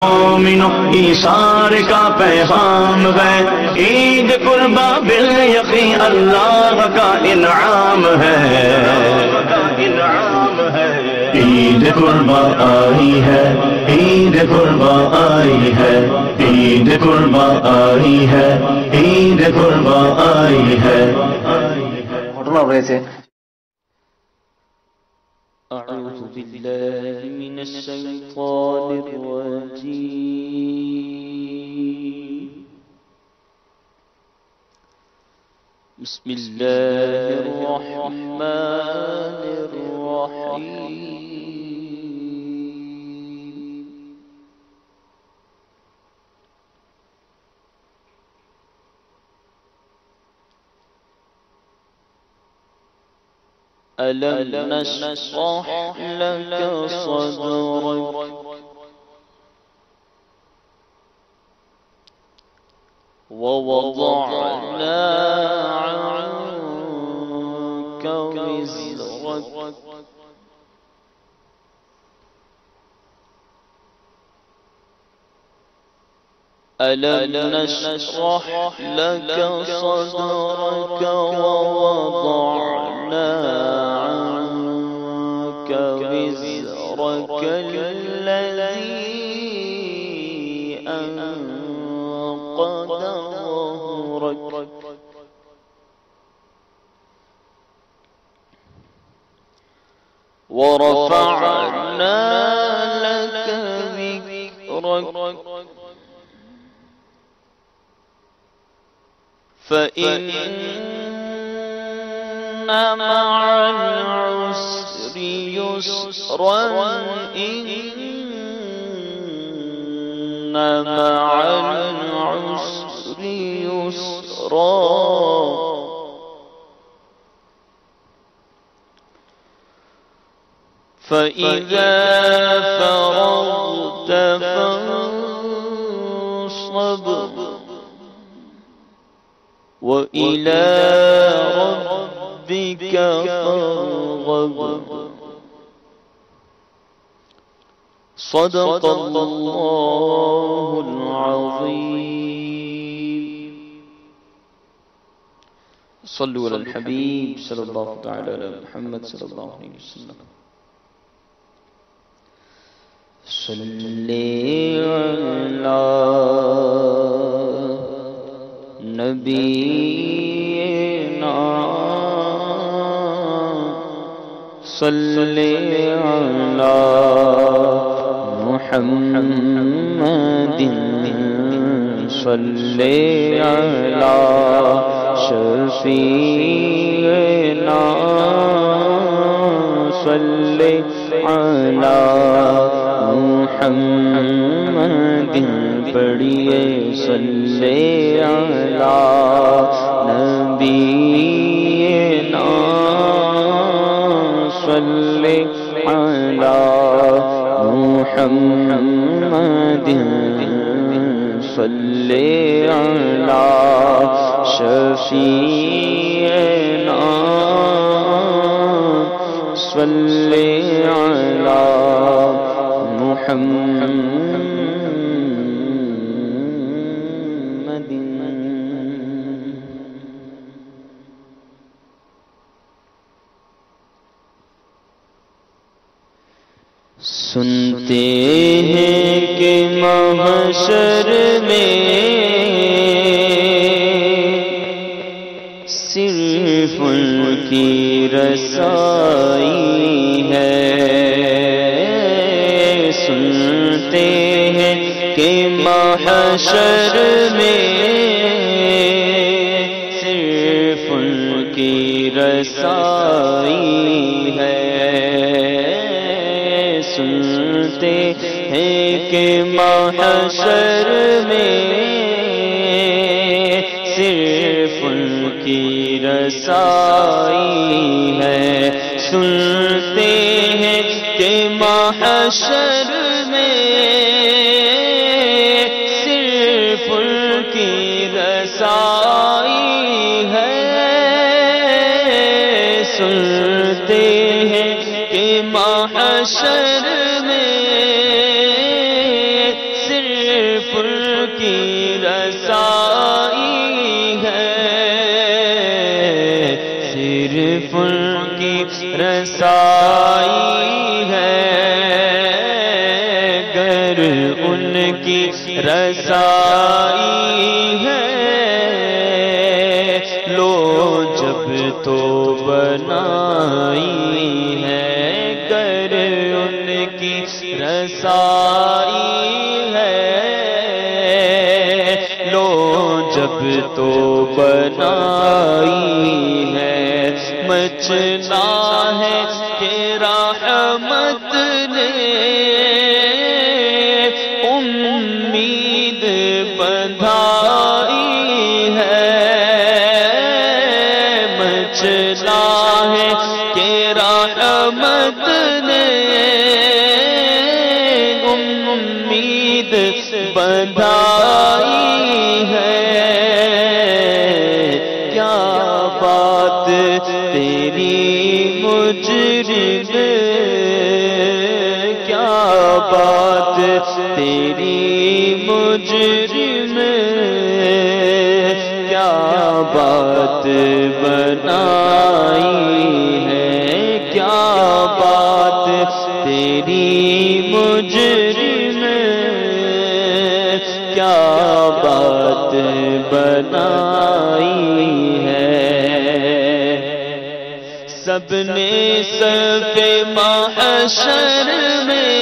مومنو ایثار کا پیغام ہے، عید قربا بالیقین اللہ کا انعام ہے۔ عید قربا آئی ہے، عید قربا آئی ہے، عید قربا آئی ہے، عید قربا آئی ہے۔ ঘটনা হয়েছে أعوذ بالله من الشيطان الرجيم بسم الله الرحمن الرحيم ألم نشرح لك صدرك ووضعنا عنك وزرك ألم نشرح لك صدرك ووضعنا عنك وزرك الذي أنقض ظهرك ورفعنا لك ذكرك فإن مع العسر يسرا إن مع العسر يسرا فإذا فرغت فانصب وإلى ربك فارغب صدق الله العظيم صلوا على الحبيب صلى الله تعالى على محمد صلى الله عليه وسلم صلی علی نبینا صلی علی محمد صلی علی شفیعنا صلی علی محمد پڑھیے صلی علی نبینا صلی علی محمد صلی علی شفیعنا صلی علی محمد سنتے ہیں کہ محشر میں صرف ان کی رسائی ہے، سنتے ہیں کہ محشر میں صرف ان کی رسائی ہے، سنتے ہیں کہ محشر میں صرف ان کی رسائی ہے، سنتے ہیں کہ محشر میں صرف ان کی رسائی ہے، سنتے ہیں کہ محشر میں صرف ان کی رسائی ہے، صرف ان کی رسائی ہے، گر ان کی رسائی ہے، لو جب تو بنائی ہے، گر ان کی رسائی ہے، لو جب تو بنائی ہے، مچنا ہے کہ رحمت نے امید بندھائی ہے، مچنا ہے کہ رحمت نے امید بندھائی ہے، کیا بات تیری مجرم، کیا بات تیری مجرم، کیا بات بنائی ہے، کیا بات تیری مجرم، کیا بات بنائی ہے، سب نے صف محشر میں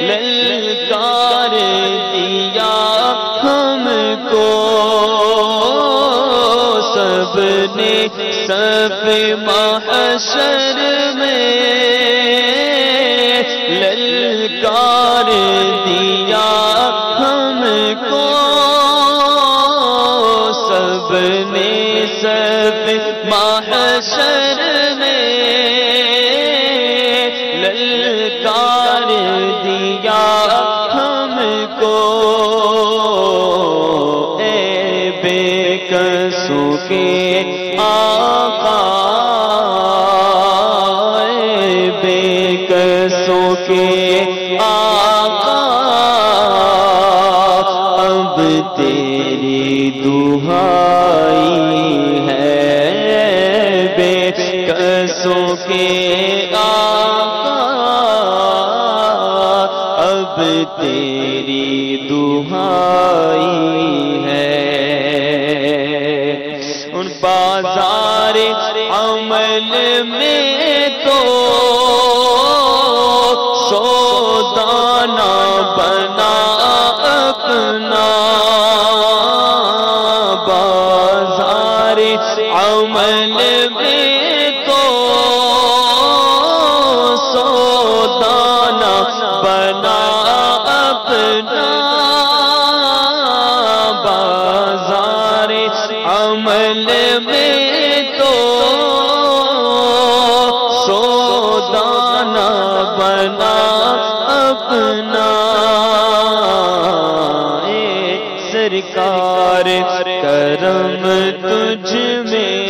للکار دیا ہم کو، سب نے صف محشر میں للکار دیا ہم کو، سب نے صف محشر میں للکار دیا ہم کو، اے بے کسوں کے آقا، اے بے کسوں کے آقا، اب تیری دہائی ہے، بے کسوں کے آقا، اب تیری دہائی ہے، ان بازار عمل میں تو سودانا بنا اپنا، بازار عمل میں تو سودانا بنا اپنا، بازار عمل میں تو سودانا بنا اپنا، اے سرکار کرم تجھ میں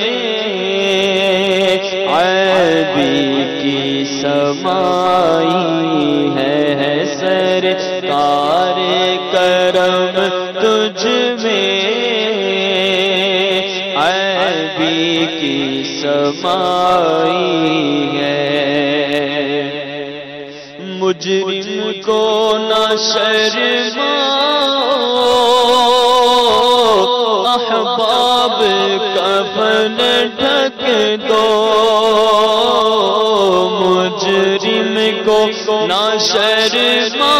عیبی کی سمائی ہے، سرکار کرم تجھ میں عیبی کی سمائی ہے، مجرم کو نہ شرماؤ، احباب کفن ڈھک دو، مجرم کو نہ شرماؤ،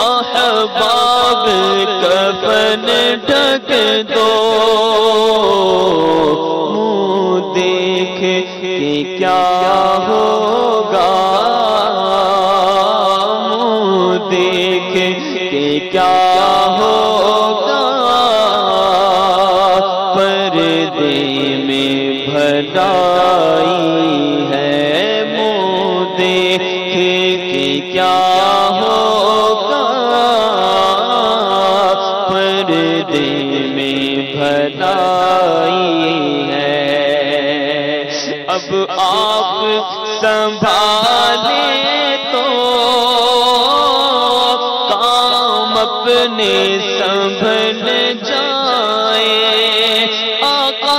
احباب کفن ڈھک دو، منہ دیکھ کے کیا ہوگا، منہ دیکھ کے کیا ہوگا، پردے میں بھلائی ہے، منہ دیکھ کے کیا ہوگا، پردے میں بھلائی ہے، اب آپ سنبھالیں اپنے سنبھل جائیں آقا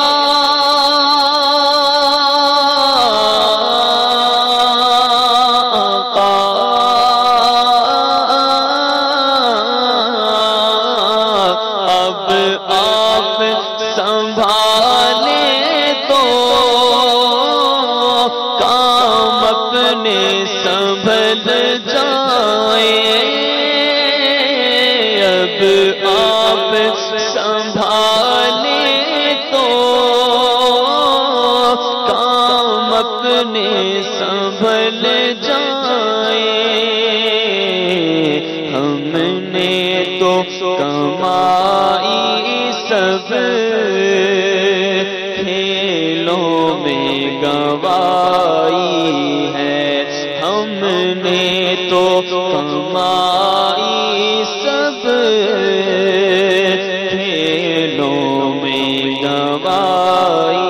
سنبھل جائیں ہم نے تو کمائی سب کھیلوں میں گنوائی ہے ہم نے تو کمائی سب کھیلوں میں گنوائی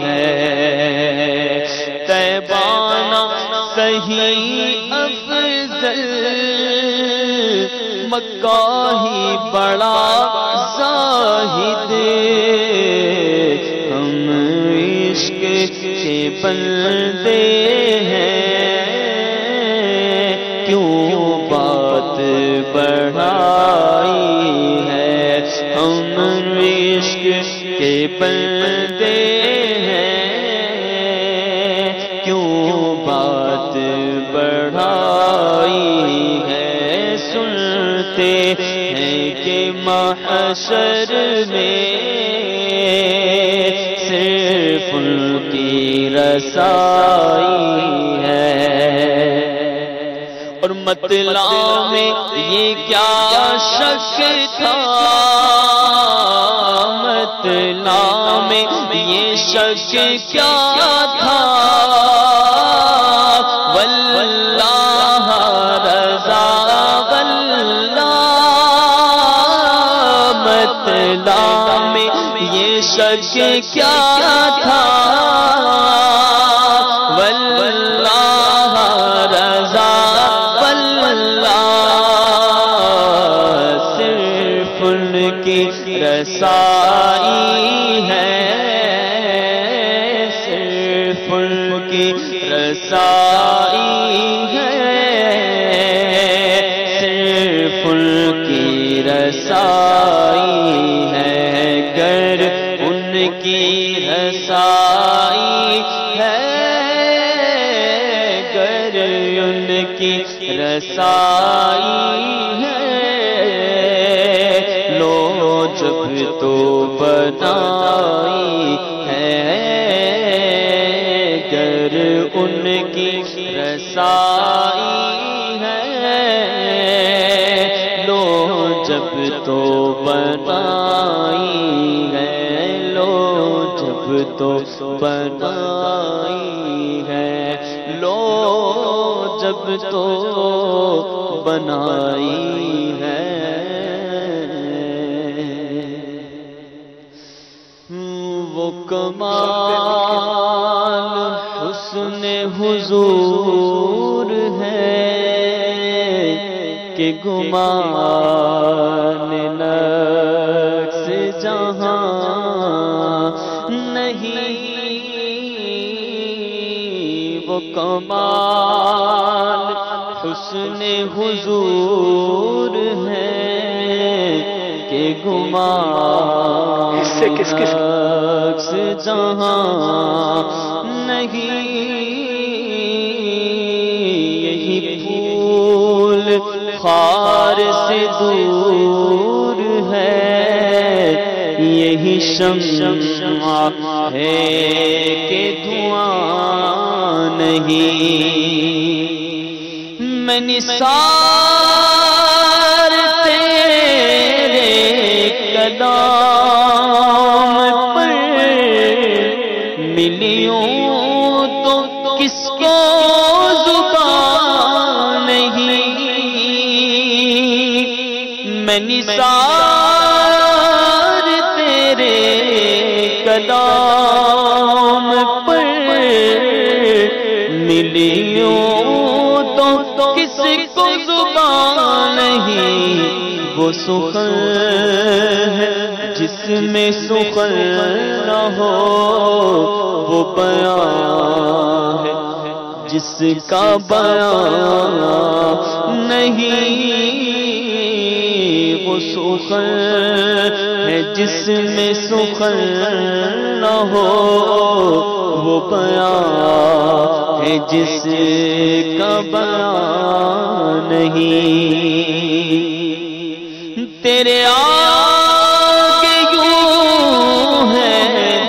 ہے تیبانہ صحیح افضل مکہ ہی بڑا زاہد ہم عشق کے بندے ہیں کیوں بات بڑھائی ہے ہم عشق کے بندے ہیں کیوں بات بڑھائی ہے سنتے ہیں کہ محشر میں صرف ان کی رسائی ہے اور مطلع میں یہ کیا شک تھا مطلع میں یہ شک کیا تھا واللہ رضا واللہ مطلع میں یہ شک کیا تھا واللہ رضا واللہ صرف ان کی رسائی ہے صرف ان کی رسائی ہے صرف ان کی رسائی ہے گر ان کی رسائی ہے گر ان کی رسائی ہے لو جب تو بنائی ہے گر ان کی رسائی ہے لو جب تو بنائی ہے لو جب تو بنائی ہے لو جب تو بنائی ہے وہ کمال حسن حضور ہے کہ گمان نقص جہاں نہیں وہ کمال حسن حضور ہے کہ گمان نقص جہاں نہیں یہی پھول خار سے دور ہے یہی شمع ہے کہ دھواں نہیں میں نثار تیرے کلام پر ملیوں تو کس کو زبان نہیں میں نثار تیرے کلام پر ملیوں تو کس کو زبان نہیں وہ سخن ہے جس میں سخن نہ ہو، وہ بیان ہے جس کا بیان نہیں، وہ سخن ہے جس میں سخن نہ ہو، وہ بیان ہے جس کا بیان نہیں۔ تیرے آگے یوں ہے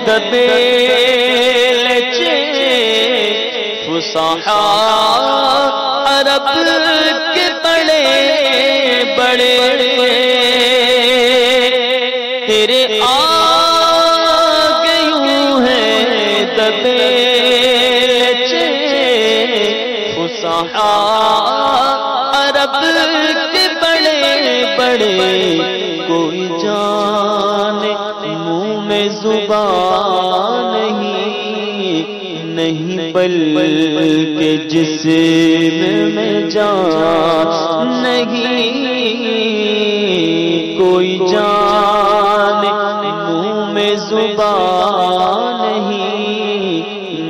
دبیلچے فصحا عرب کے بڑے بڑے، تیرے آگے یوں ہے دبیلچے فصحا عرب کے بڑے بڑے، کوئی جانے منہ میں زبان نہیں بلکہ جسم میں جان نہیں، کوئی جانے منہ میں زبان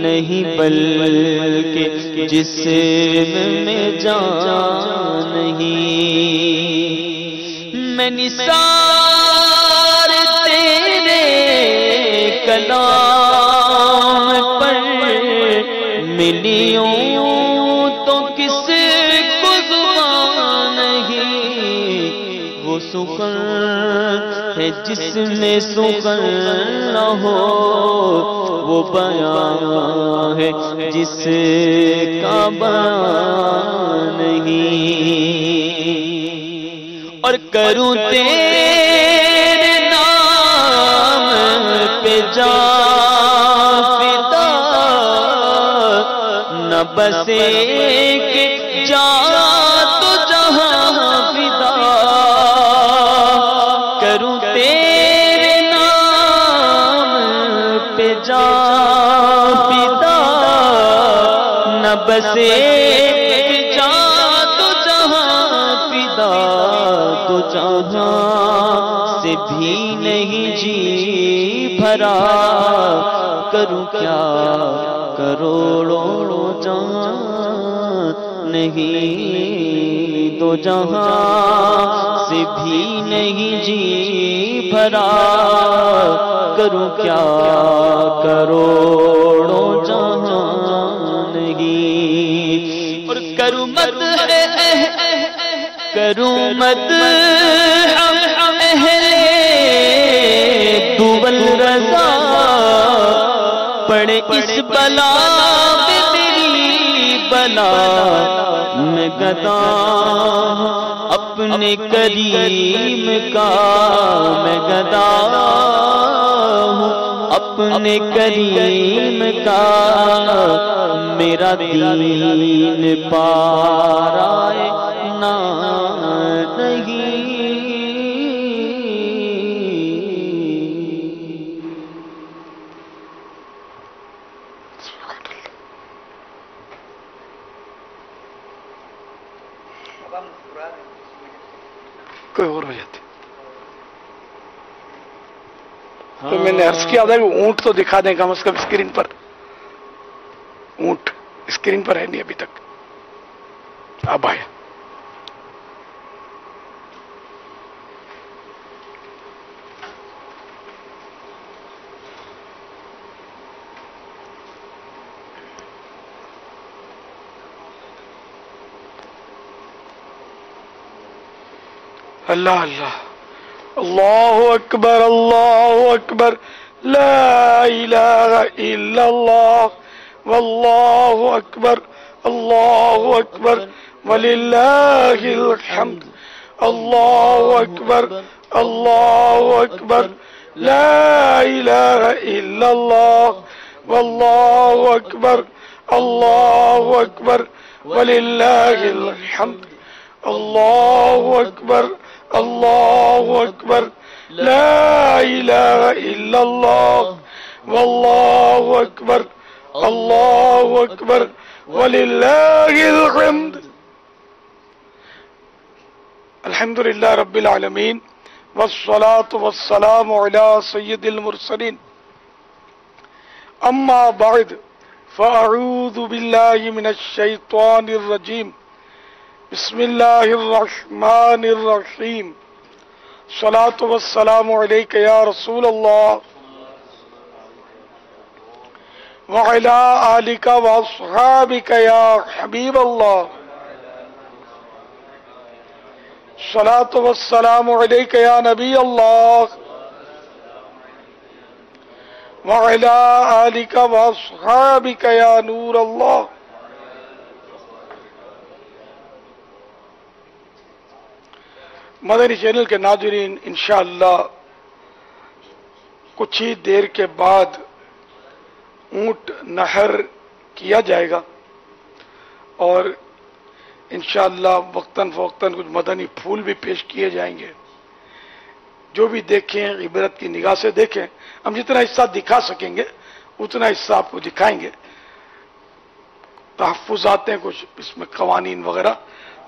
نہیں بلکہ جسم میں جان نہیں۔ میں نثار تیرے کلام پر ملی ہوں تو کس کو زبان نہیں، وہ سخن ہے جس میں سخن نہ ہو، وہ بیان ہے جس کا بیان نہیں۔ اور کروں تیرے نام پہ جان فدا، نہ بس ایک جان تو جہاں فدا، کروں تیرے نام پہ جان فدا، نہ بس ایک جان تو جہاں فدا، تو جہاں سے بھی نہیں جی بھرا، کروں کیا کروڑوں جان نہیں، تو جہاں سے بھی نہیں جی بھرا، کروں کیا کروڑوں جان نہیں۔ اور کروں مد اہل دول رضا، پڑے اس بلا میں میری بلا، میں گدا اپنے کریم کا، میں گدا ہوں اپنے کریم کا، میرا دین پارائے نہ نہیں۔ کوئی اور ہو جاتی تو میں نے عرض کیا تھا کہ اونٹ تو دکھا دیں کم از کم اسکرین پر، اونٹ اسکرین پر ہے نہیں ابھی تک، اب آیا۔ اللہ اللہ، اللہ اکبر اللہ اکبر، لا الہ الا اللہ، واللہ اکبر اللہ اکبر وللہ الحمد، اللہ اکبر اللہ اکبر، لا الہ الا اللہ، واللہ اکبر اللہ اکبر وللہ الحمد، اللہ اکبر اللہ اکبر، لا الہ الا اللہ، واللہ اکبر اللہ اکبر وللہ الحمد۔ الحمدللہ رب العالمین والصلاة والسلام علی سید المرسلین اما بعد فاعوذ باللہ من الشیطان الرجیم بسم اللہ الرحمن الرحیم الصلاة والسلام علیک یا رسول اللہ وعلی آلک واصحابک یا حبیب اللہ الصلاة والسلام علیک یا نبی اللہ وعلی آلک واصحابک یا نور اللہ. مدنی چینل کے ناظرین، انشاءاللہ کچھ ہی دیر کے بعد اونٹ نہر کیا جائے گا اور انشاءاللہ وقتاً فوقتاً کچھ مدنی پھول بھی پیش کیے جائیں گے. جو بھی دیکھیں عبرت کی نگاہ سے دیکھیں. ہم جتنا حصہ دکھا سکیں گے اتنا حصہ آپ کو دکھائیں گے. تحفظات ہیں کچھ اس میں قوانین وغیرہ،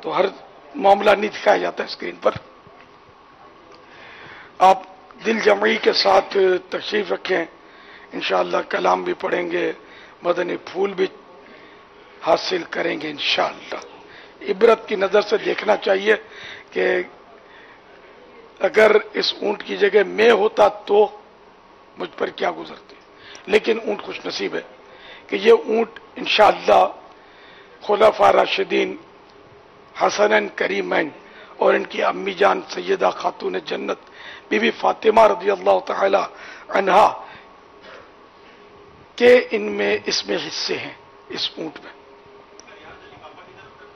تو ہر معاملہ نہیں دکھایا جاتا اسکرین پر. آپ دل جمعی کے ساتھ تشریف رکھیں. انشاءاللہ کلام بھی پڑھیں گے، مدنی پھول بھی حاصل کریں گے انشاءاللہ. عبرت کی نظر سے دیکھنا چاہیے کہ اگر اس اونٹ کی جگہ میں ہوتا تو مجھ پر کیا گزرتی. لیکن اونٹ خوش نصیب ہے کہ یہ اونٹ انشاءاللہ خلفاء راشدین حسنین کریمین اور ان کی امی جان سیدہ خاتون جنت بی بی فاطمہ رضی اللہ تعالی عنہا کہ ان میں اس میں حصے ہیں اس اونٹ میں.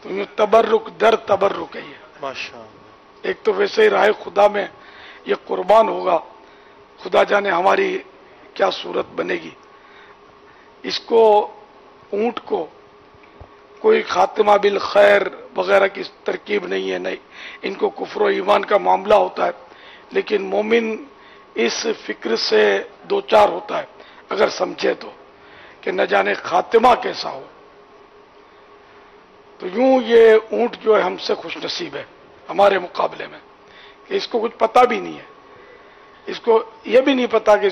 تو یہ تبرک در تبرک ہے. یہ ماشاءاللہ. ایک تو ویسے ہی راہ خدا میں یہ قربان ہوگا، خدا جانے ہماری کیا صورت بنے گی. اس کو اونٹ کو کوئی خاتمہ بالخیر وغیرہ کی ترکیب نہیں ہے، نہیں. ان کو کفر و ایمان کا معاملہ ہوتا ہے، لیکن مومن اس فکر سے دوچار ہوتا ہے اگر سمجھے تو کہ نہ جانے خاتمہ کیسا ہو. تو یوں یہ اونٹ جو ہے ہم سے خوش نصیب ہے ہمارے مقابلے میں کہ اس کو کچھ پتہ بھی نہیں ہے. اس کو یہ بھی نہیں پتا کہ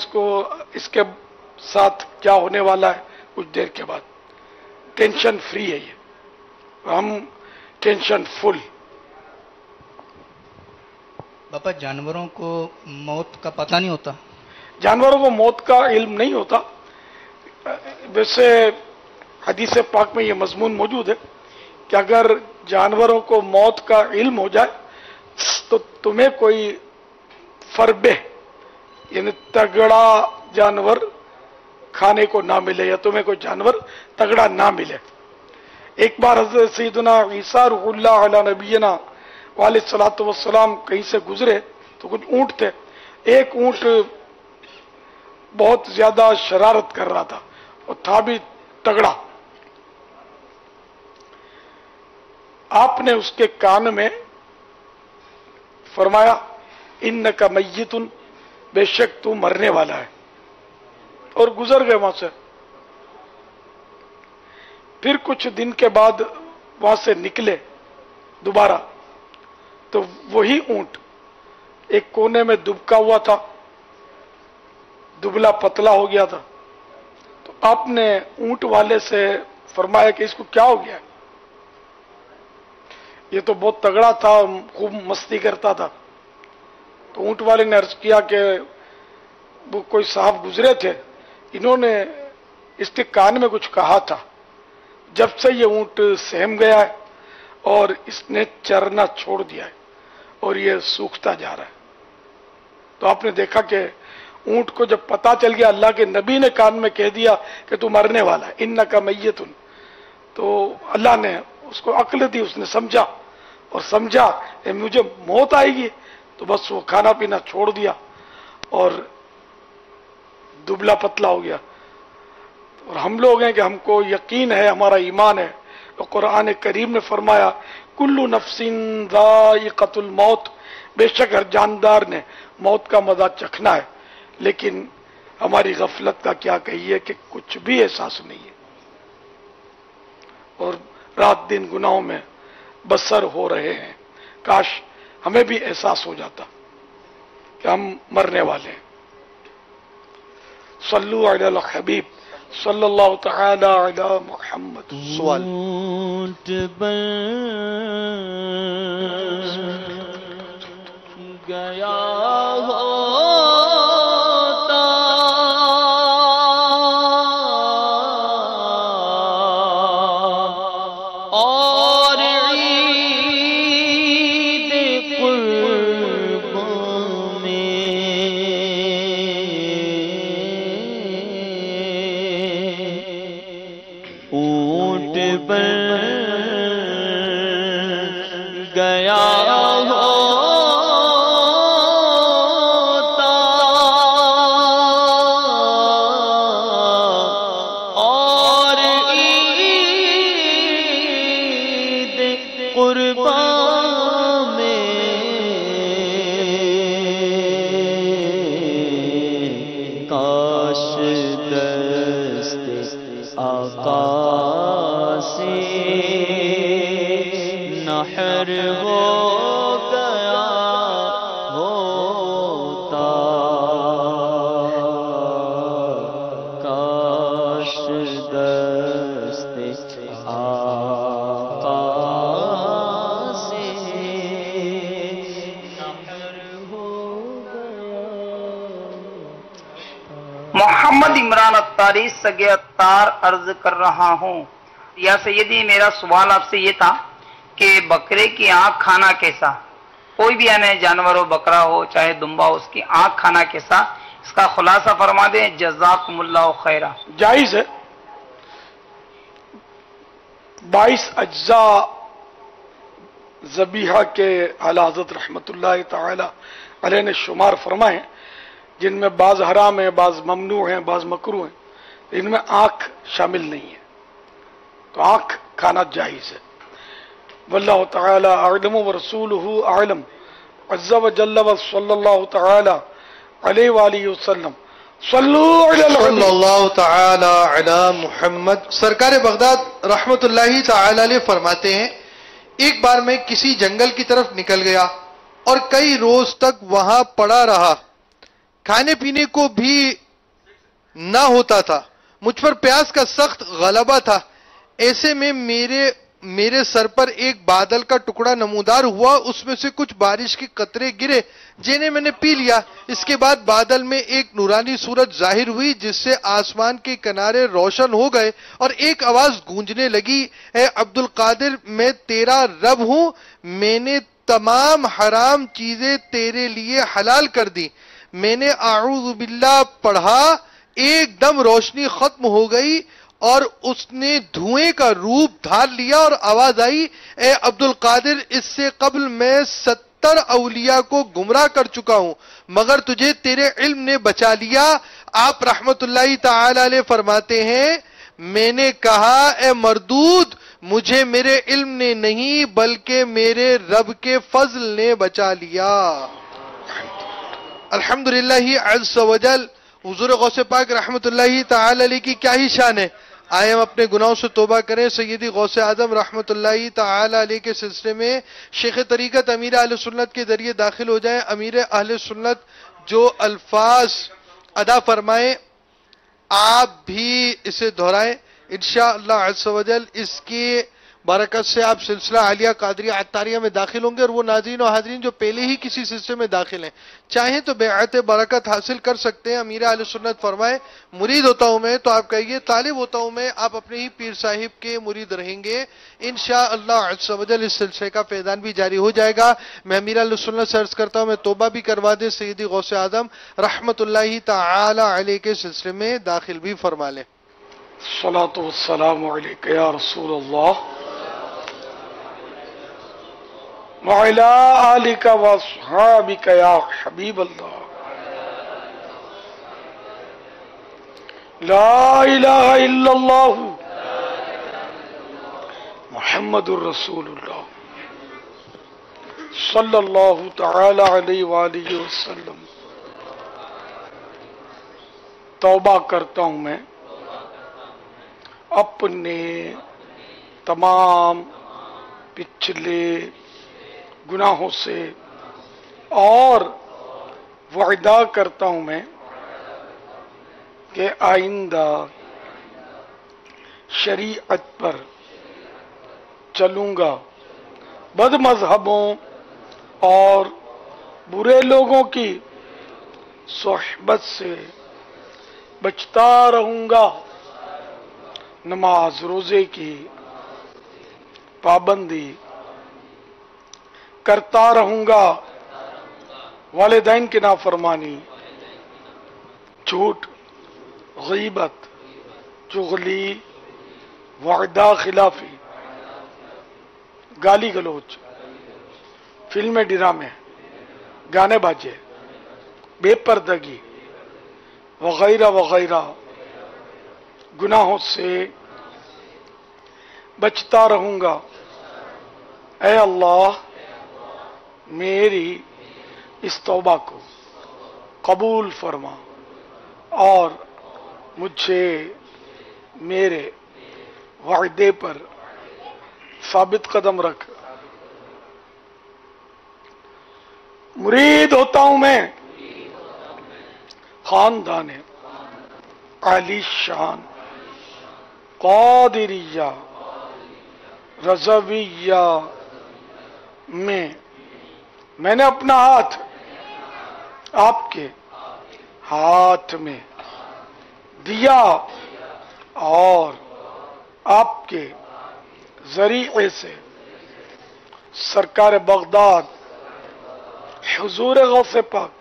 اس کے ساتھ کیا ہونے والا ہے کچھ دیر کے بعد. ٹینشن فری ہے یہ، ہم ٹینشن فل. باپا جانوروں کو موت کا پتہ نہیں ہوتا؟ جانوروں کو موت کا علم نہیں ہوتا. ویسے حدیث پاک میں یہ مضمون موجود ہے کہ اگر جانوروں کو موت کا علم ہو جائے تو تمہیں کوئی فربہ یعنی تگڑا جانور کھانے کو نہ ملے یا تمہیں کوئی جانور تگڑا نہ ملے. ایک بار حضرت سیدنا عیسیٰ روح اللہ علی نبینا علیہ الصلوۃ والسلام کہیں سے گزرے تو کچھ اونٹ تھے. ایک اونٹ بہت زیادہ شرارت کر رہا تھا اور تھا بھی تگڑا. آپ نے اس کے کان میں فرمایا انک میت، بے شک تو مرنے والا ہے، اور گزر گئے وہاں سے. پھر کچھ دن کے بعد وہاں سے نکلے دوبارہ تو وہی اونٹ ایک کونے میں دبکا ہوا تھا، دبلا پتلا ہو گیا تھا. تو آپ نے اونٹ والے سے فرمایا کہ اس کو کیا ہو گیا؟ یہ تو بہت تگڑا تھا، خوب مستی کرتا تھا. تو اونٹ والے نے عرض کیا کہ وہ کوئی صاحب گزرے تھے، انہوں نے اس کے کان میں کچھ کہا تھا. جب سے یہ اونٹ سہم گیا ہے اور اس نے چرنا چھوڑ دیا ہے اور یہ سوکھتا جا رہا ہے. تو آپ نے دیکھا کہ اونٹ کو جب پتا چل گیا اللہ کے نبی نے کان میں کہہ دیا کہ تو مرنے والا ہے، انک میت، تو اللہ نے اس کو عقل دی. اس نے سمجھا اور سمجھا کہ مجھے موت آئے گی، تو بس وہ کھانا پینا چھوڑ دیا اور دبلا پتلا ہو گیا. اور ہم لوگ ہیں کہ ہم کو یقین ہے، ہمارا ایمان ہے. تو قرآن کریم نے فرمایا کل نفس ذائقۃ الموت، بے شک ہر جاندار نے موت کا مزہ چکھنا ہے. لیکن ہماری غفلت کا کیا کہیے کہ کچھ بھی احساس نہیں ہے اور رات دن گناہوں میں بسر ہو رہے ہیں. کاش ہمیں بھی احساس ہو جاتا کہ ہم مرنے والے ہیں۔ صلو علی الحبیب صلی اللہ تعالی علی محمد۔ سوال اونٹ بن گیا ہوتا اور عید قرب میں اونٹ بن گیا ہوتا اور عید قربان میں کاش دست آقا سے نحر ہو گیا ہوتا، کاش دست آقا سے نحر ہو گیا۔ محمد عمران اتاری سگے اتار عرض کر رہا ہوں، یا سیدی میرا سوال آپ سے یہ تھا کہ بکرے کی آنکھ کھانا کیسا؟ کوئی بھی یعنی جانور ہو، بکرا ہو چاہے دمبا ہو، اس کی آنکھ کھانا کیسا؟ اس کا خلاصہ فرما دیں، جزاکم اللہ خیرہ۔ جائز ہے، 22 اجزاء ذبیحہ کے اعلی حضرت رحمت اللہ تعالی علیہ نے شمار فرمائے ہیں، جن میں بعض حرام ہیں، بعض ممنوع ہیں، بعض مکروہ ہیں، ان میں آنکھ شامل نہیں ہے، تو آنکھ کھانا جائز ہے۔ واللہ تعالی اعلم ورسولہ اعلم، عز وجل وصلی اللہ تعالی علیہ وآلہ وسلم۔ صلو علی صلی الحبیب۔ اللہ تعالی علی محمد۔ سرکار بغداد رحمت اللہ تعالی علیہ فرماتے ہیں، ایک بار میں کسی جنگل کی طرف نکل گیا اور کئی روز تک وہاں پڑا رہا، کھانے پینے کو بھی نہ ہوتا تھا، مجھ پر پیاس کا سخت غلبہ تھا۔ ایسے میں میرے سر پر ایک بادل کا ٹکڑا نمودار ہوا، اس میں سے کچھ بارش کے قطرے گرے، جنہیں میں نے پی لیا۔ اس کے بعد بادل میں ایک نورانی صورت ظاہر ہوئی جس سے آسمان کے کنارے روشن ہو گئے، اور ایک آواز گونجنے لگی، اے عبد القادر میں تیرا رب ہوں، میں نے تمام حرام چیزیں تیرے لیے حلال کر دی۔ میں نے اعوذ باللہ پڑھا، ایک دم روشنی ختم ہو گئی اور اس نے دھوئیں کا روپ دھار لیا، اور آواز آئی، اے عبد القادر، اس سے قبل میں 70 اولیاء کو گمراہ کر چکا ہوں، مگر تجھے تیرے علم نے بچا لیا۔ آپ رحمت اللہ تعالی علیہ فرماتے ہیں، میں نے کہا، اے مردود، مجھے میرے علم نے نہیں بلکہ میرے رب کے فضل نے بچا لیا۔ الحمدللہ عز وجل۔ حضور غوث پاک رحمت اللہ تعالی علیہ کی کیا ہی شان ہے۔ آئے ہم اپنے گناہوں سے توبہ کریں، سیدی غوث اعظم رحمت اللہ تعالی علیہ کے سلسلے میں شیخ طریقت امیر اہل سنت کے ذریعے داخل ہو جائیں۔ امیر اہل سنت جو الفاظ ادا فرمائیں آپ بھی اسے دہرائیں، انشاءاللہ عز وجل اس کی برکت سے آپ سلسلہ عالیہ قادریہ عطاریہ میں داخل ہوں گے، اور وہ ناظرین و حاضرین جو پہلے ہی کسی سلسلے میں داخل ہیں چاہیں تو بیعت برکت حاصل کر سکتے ہیں۔ امیر اہل سنت فرمائے، مرید ہوتا ہوں میں، تو آپ کہیے طالب ہوتا ہوں میں، آپ اپنے ہی پیر صاحب کے مرید رہیں گے، انشاءاللہ عز وجل اس سلسلے کا فیضان بھی جاری ہو جائے گا۔ میں امیر اہل سنت سے عرض کرتا ہوں میں توبہ بھی کروا دے، سیدی غوث اعظم رحمت اللہ تعالی علیہ کے سلسلے میں داخل بھی فرما لیں۔ الصلاۃ والسلام علیک یا رسول اللہ وعلی آلک واصحابک یا حبیب اللہ۔ لا الہ الا اللہ محمد الرسول اللہ صلی اللہ تعالی علیہ وآلہ وسلم۔ توبہ کرتا ہوں میں اپنے تمام پچھلے گناہوں سے اور وعدہ کرتا ہوں میں کہ آئندہ شریعت پر چلوں گا، بد مذہبوں اور برے لوگوں کی صحبت سے بچتا رہوں گا، نماز روزے کی پابندی کرتا رہوں گا، والدین کی نافرمانی، جھوٹ، غیبت، چغلی، وعدہ خلافی، گالی گلوچ، فلمیں ڈرامے، گانے باجے، بے پردگی وغیرہ وغیرہ گناہوں سے بچتا رہوں گا۔ اے اللہ میری اس توبہ کو قبول فرما اور مجھے میرے وعدے پر ثابت قدم رکھ۔ مرید ہوتا ہوں میں خاندان عالی شان قادریہ رضویہ میں نے اپنا ہاتھ آپ کے ہاتھ میں دیا اور آپ کے ذریعے سے سرکار بغداد حضور غوث پاک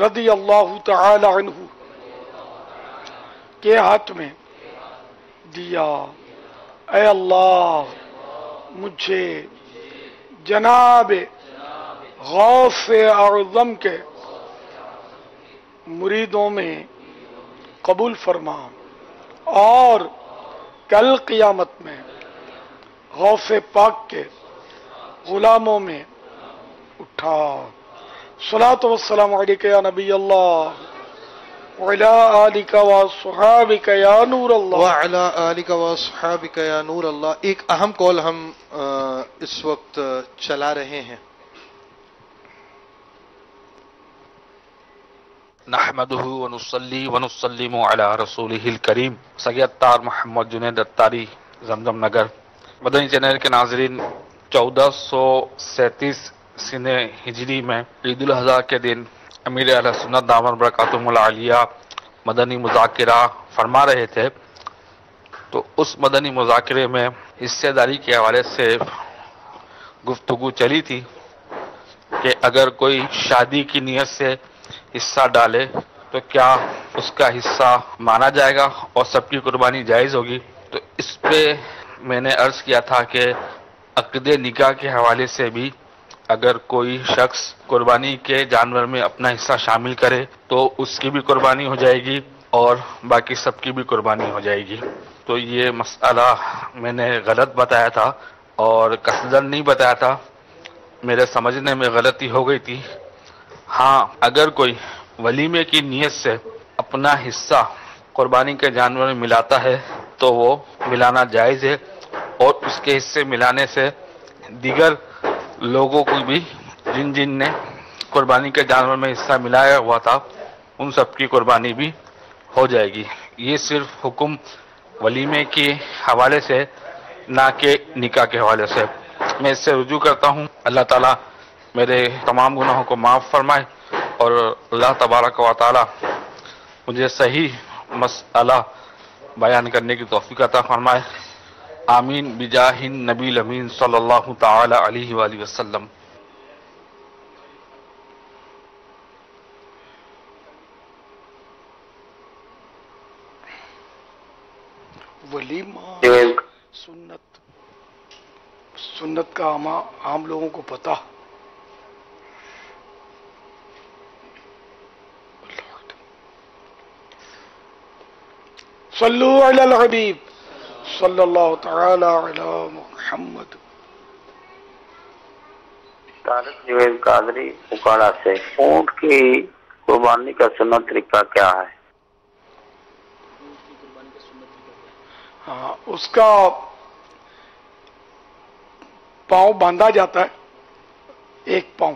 رضی اللہ تعالی عنہ کے ہاتھ میں دیا۔ اے اللہ مجھے جناب غوث اعظم کے مریدوں میں قبول فرما اور کل قیامت میں غوث پاک کے غلاموں میں اٹھا۔ صلاۃ والسلام علیک یا نبی اللہ وعلی آلک وصحابک یا نور اللہ۔ وعلی آلک وصحابک یا نور اللہ۔ ایک اہم کال ہم اس وقت چلا رہے ہیں۔ نحمده ونصلي ونسلم على رسوله الكريم سید اتار محمد جنید اتاری زمزم نگر۔ مدنی چینل کے ناظرین، 1437 سن ہجری میں عید الاضحیٰ کے دن امیر اہل سنت دامت برکاتہم العالیہ مدنی مذاکرہ فرما رہے تھے، تو اس مدنی مذاکرے میں حصہ داری کے حوالے سے گفتگو چلی تھی کہ اگر کوئی شادی کی نیت سے حصہ ڈالے تو کیا اس کا حصہ مانا جائے گا اور سب کی قربانی جائز ہوگی۔ تو اس پہ میں نے عرض کیا تھا کہ عقد نکاح کے حوالے سے بھی اگر کوئی شخص قربانی کے جانور میں اپنا حصہ شامل کرے تو اس کی بھی قربانی ہو جائے گی اور باقی سب کی بھی قربانی ہو جائے گی۔ تو یہ مسئلہ میں نے غلط بتایا تھا اور قصدن نہیں بتایا تھا، میرے سمجھنے میں غلطی ہو گئی تھی۔ ہاں، اگر کوئی ولیمے کی نیت سے اپنا حصہ قربانی کے جانور میں ملاتا ہے تو وہ ملانا جائز ہے، اور اس کے حصے ملانے سے دیگر لوگوں کو بھی جن جن نے قربانی کے جانور میں حصہ ملایا ہوا تھا ان سب کی قربانی بھی ہو جائے گی۔ یہ صرف حکم ولیمے کے حوالے سے نہ کہ نکاح کے حوالے سے۔ میں اس سے رجوع کرتا ہوں، اللہ تعالیٰ میرے تمام گناہوں کو معاف فرمائے اور اللہ تبارک و تعالیٰ مجھے صحیح مسئلہ بیان کرنے کی توفیق عطا فرمائے۔ آمین بجاہ النبی الامین صلی اللہ تعالی علیہ وآلہ وسلم۔ ولیمہ سنت کا عام لوگوں کو پتہ۔ صلو علی الحبیب صلی اللہ تعالی علی محمد۔ طارق جوید قادری اکاڑا سے، اونٹ کی قربانی کا سنت طریقہ کیا ہے؟ ہاں، اس کا پاؤں باندھا جاتا ہے، ایک پاؤں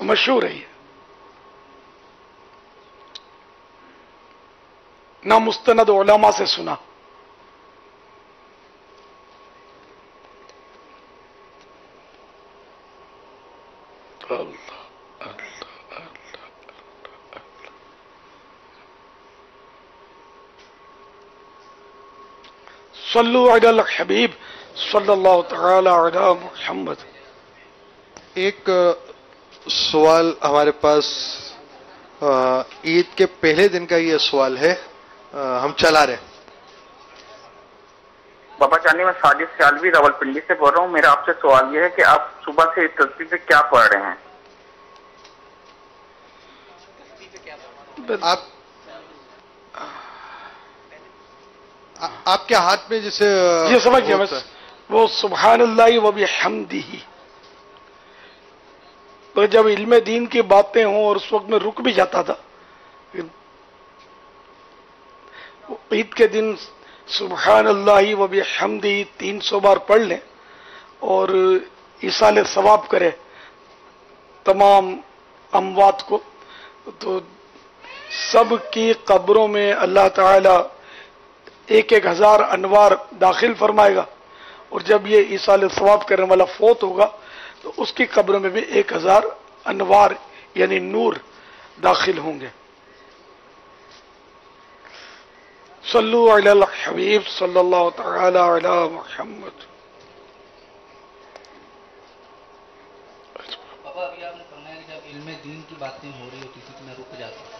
مشہور ہے یہ، نہ مستند علماء سے سنا۔ صلو علی الحبیب صلی اللہ تعالی علی محمد۔ ایک سوال ہمارے پاس عید کے پہلے دن کا یہ سوال ہے، ہم چلا رہے ہیں۔ بابا جانی، میں ساجد سیالوی راولپنڈی سے بول رہا ہوں۔ میرا آپ سے سوال یہ ہے کہ آپ صبح سے اس تسبیح سے کیا پڑھ رہے ہیں؟ آپ کے ہاتھ میں جسے یہ سمجھ گیا بس، وہ سبحان اللہ و بحمدہ۔ تو جب علم دین کی باتیں ہوں اور اس وقت میں رک بھی جاتا تھا، عید کے دن سبحان اللہ و بحمدہ 300 بار پڑھ لیں اور ایصال ثواب کرے تمام اموات کو، تو سب کی قبروں میں اللہ تعالی 1,000 انوار داخل فرمائے گا، اور جب یہ ایصال ثواب کرنے والا فوت ہوگا تو اس کی قبروں میں بھی 1,000 انوار یعنی نور داخل ہوں گے۔ صلو علی الحبیب صلی اللہ تعالی علی محمد۔ بابا ابھی آپ نے فرمایا کہ جب علم دین کی باتیں ہو رہی ہوتی تھی تو میں رک جاتا تھا،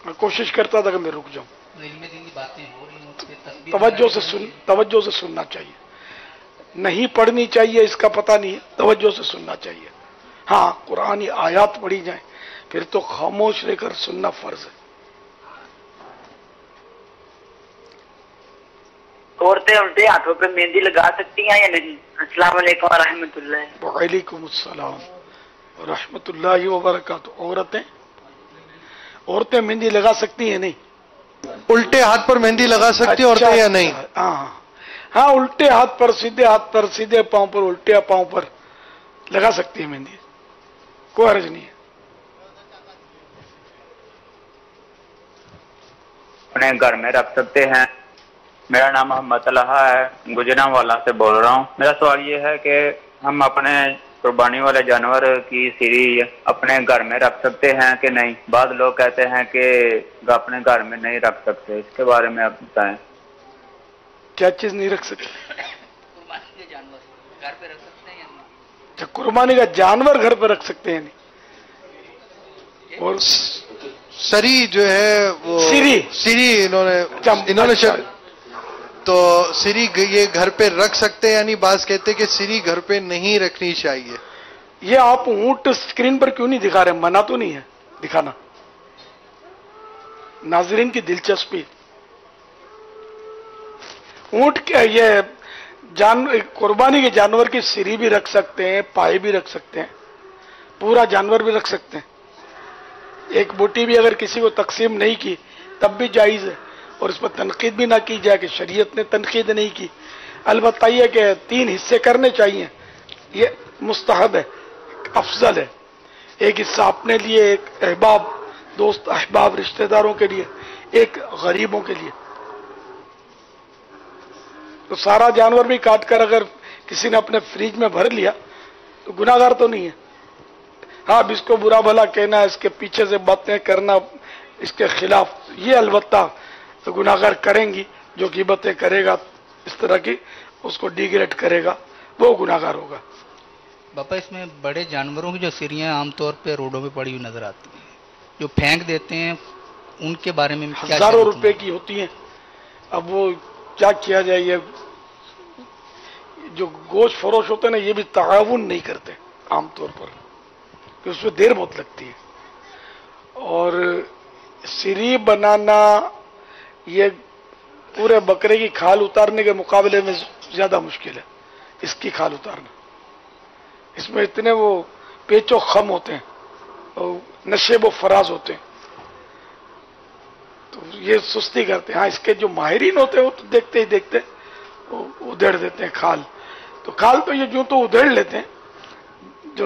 میں کوشش کرتا تھا کہ میں رک جاؤں۔ علم دین کی باتیں ہو رہی ہوں، توجہ سے سننا چاہیے، نہیں پڑھنی چاہیے اس کا پتہ نہیں ہے، توجہ سے سننا چاہیے۔ ہاں قرآنی آیات پڑھی جائیں پھر تو خاموش رہ کر سننا فرض ہے۔ عورتیں الٹے ہاتھوں پہ مہندی لگا سکتی ہیں یا نہیں؟ السلام علیکم ورحمۃ اللہ۔ وعلیکم السلام ورحمۃ اللہ وبرکاتہ۔ عورتیں مہندی لگا سکتی ہیں نہیں؟ الٹے ہاتھ پر مہندی لگا سکتی ہیں عورتیں یا نہیں؟ ہاں الٹے ہاتھ پر، سیدھے ہاتھ پر، سیدھے پاؤں پر، الٹے پاؤں پر لگا سکتی ہے مہندی، کوئی حرج نہیں ہے۔ اپنے گھر میں رکھ سکتے ہیں۔ میرا نام محمد طلحہ ہے، گجرانوالا سے بول رہا ہوں۔ میرا سوال یہ ہے کہ ہم اپنے قربانی والے جانور کی سری اپنے گھر میں رکھ سکتے ہیں کہ نہیں؟ بعض لوگ کہتے ہیں کہ اپنے گھر میں نہیں رکھ سکتے، اس کے بارے میں آپ بتائیں۔ کیا چیز نہیں رکھ سکتے؟ قربانی کے جانور گھر پہ رکھ سکتے ہیں یا نہیں؟ اچھا، قربانی کا جانور گھر پہ رکھ سکتے ہیں نہیں؟ اور سری جو ہے وہ سری انہوں نے تو سری یہ گھر پہ رکھ سکتے ہیں، یعنی بعض کہتے کہ سری گھر پہ نہیں رکھنی چاہیے۔ یہ آپ اونٹ اسکرین پر کیوں نہیں دکھا رہے؟ منع تو نہیں ہے دکھانا، ناظرین کی دلچسپی۔ اونٹ کیا یہ قربانی کے جانور کی سری بھی رکھ سکتے ہیں، پائے بھی رکھ سکتے ہیں، پورا جانور بھی رکھ سکتے ہیں۔ ایک بوٹی بھی اگر کسی کو تقسیم نہیں کی تب بھی جائز ہے، اور اس پر تنقید بھی نہ کی جائے کہ شریعت نے تنقید نہیں کی۔ البتہ یہ کہ 3 حصے کرنے چاہیے، یہ مستحب ہے، افضل ہے۔ ایک حصہ اپنے لیے، ایک احباب دوست احباب رشتہ داروں کے لیے، ایک غریبوں کے لیے۔ تو سارا جانور بھی کاٹ کر اگر کسی نے اپنے فریج میں بھر لیا تو گناہ گار تو نہیں ہے۔ ہاں اب اس کو برا بھلا کہنا، اس کے پیچھے سے باتیں کرنا اس کے خلاف، یہ البتہ تو گناہ گار کریں گی۔ جو غیبتیں کرے گا اس طرح کی، اس کو ڈیگریڈ کرے گا، وہ گناہ گار ہوگا۔ باپا اس میں بڑے جانوروں کی جو سریاں عام طور پہ روڈوں پہ پڑی ہوئی نظر آتی ہیں، جو پھینک دیتے ہیں، ان کے بارے میں کیا؟ ہزاروں روپے کی ہوتی ہیں۔ اب وہ کیا کیا جائے؟ یہ جو گوشت فروش ہوتے ہیں نا، یہ بھی تعاون نہیں کرتے عام طور پر، کہ اس میں دیر بہت لگتی ہے۔ اور سری بنانا یہ پورے بکرے کی کھال اتارنے کے مقابلے میں زیادہ مشکل ہے، اس کی کھال اتارنا۔ اس میں اتنے وہ پیچ و خم ہوتے ہیں اور نشیب و فراز ہوتے ہیں، تو یہ سستی کرتے ہیں۔ ہاں اس کے جو ماہرین ہوتے ہیں وہ تو دیکھتے ہی دیکھتے وہ ادھیڑ دیتے ہیں کھال، تو کھال تو یہ جو تو ادھیڑ لیتے ہیں، جو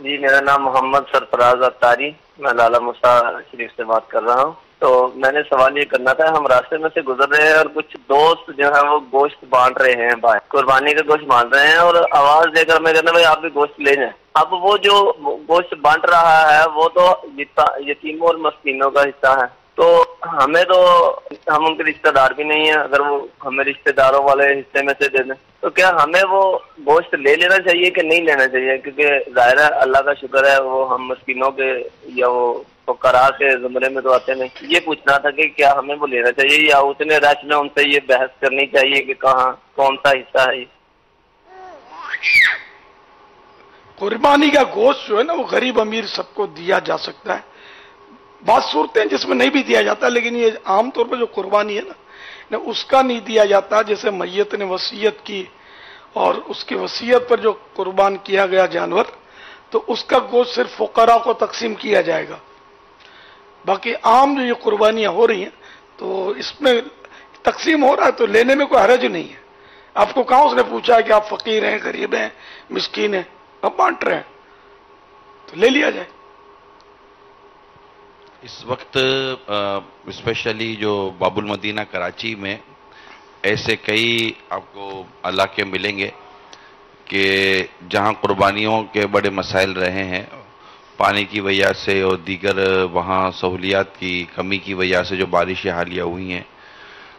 جی میرا نام محمد سرفراز اطاری، میں لالا موسیٰ شریف سے بات کر رہا ہوں. تو میں نے سوال یہ کرنا تھا، ہم راستے میں سے گزر رہے ہیں اور کچھ دوست جو ہے وہ گوشت بانٹ رہے ہیں باہر، قربانی کا گوشت بانٹ رہے ہیں، اور آواز دے کر میں کہنا بھائی آپ بھی گوشت لے جائیں. اب وہ جو گوشت بانٹ رہا ہے وہ تو یتیموں اور مسکینوں کا حصہ ہے، تو ہمیں تو ہم ان کے رشتہ دار بھی نہیں ہیں، اگر وہ ہمیں رشتہ داروں والے حصے میں سے دے دیں تو کیا ہمیں وہ گوشت لے لینا چاہیے کہ نہیں لینا چاہیے؟ کیونکہ ظاہر ہے اللہ کا شکر ہے وہ ہم مسکینوں کے یا وہ فقراء کے زمرے میں تو آتے نہیں. یہ پوچھنا تھا کہ کیا ہمیں وہ لینا چاہیے یا اتنے رش میں ان سے یہ بحث کرنی چاہیے کہ کہاں کون سا حصہ ہے. قربانی کا گوشت جو ہے نا وہ غریب امیر سب کو دیا جا سکتا ہے. بعض صورتیں جس میں نہیں بھی دیا جاتا، لیکن یہ عام طور پہ جو قربانی ہے نا اس کا نہیں دیا جاتا. جیسے میت نے وصیت کی اور اس کی وصیت پر جو قربان کیا گیا جانور، تو اس کا گوشت صرف فقراء کو تقسیم کیا جائے گا. باقی عام جو یہ قربانیاں ہو رہی ہیں تو اس میں تقسیم ہو رہا ہے تو لینے میں کوئی حرج نہیں ہے. آپ کو کہاں اس نے پوچھا ہے کہ آپ فقیر ہیں، غریب ہیں، مسکین ہیں، اب بانٹ رہے ہیں تو لے لیا جائے. اس وقت اسپیشلی جو باب المدینہ کراچی میں ایسے کئی آپ کو علاقے ملیں گے کہ جہاں قربانیوں کے بڑے مسائل رہے ہیں پانی کی وجہ سے اور دیگر وہاں سہولیات کی کمی کی وجہ سے جو بارشیں حالیہ ہوئی ہیں.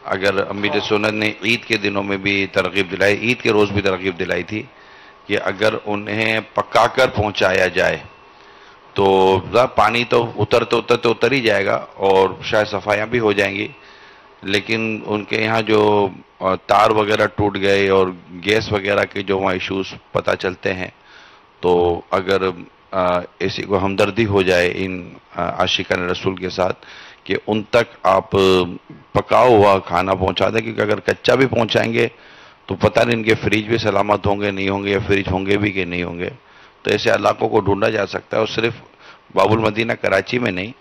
اگر امیر سنت نے عید کے دنوں میں بھی ترغیب دلائی، عید کے روز بھی ترغیب دلائی تھی کہ اگر انہیں پکا کر پہنچایا جائے تو پانی تو اترتے اتر ہی جائے گا اور شاید صفائیاں بھی ہو جائیں گی، لیکن ان کے یہاں جو تار وغیرہ ٹوٹ گئے اور گیس وغیرہ کے جو وہاں ایشوز پتہ چلتے ہیں، تو اگر ایسی کو ہمدردی ہو جائے ان عاشقان رسول کے ساتھ کہ ان تک آپ پکا ہوا کھانا پہنچا دیں، کیونکہ اگر کچا بھی پہنچائیں گے تو پتہ نہیں ان کے فریج بھی سلامت ہوں گے نہیں ہوں گے، یا فریج ہوں گے بھی کہ نہیں ہوں گے. تو ایسے علاقوں کو ڈھونڈا جا سکتا ہے، اور صرف باب المدینہ کراچی میں نہیں،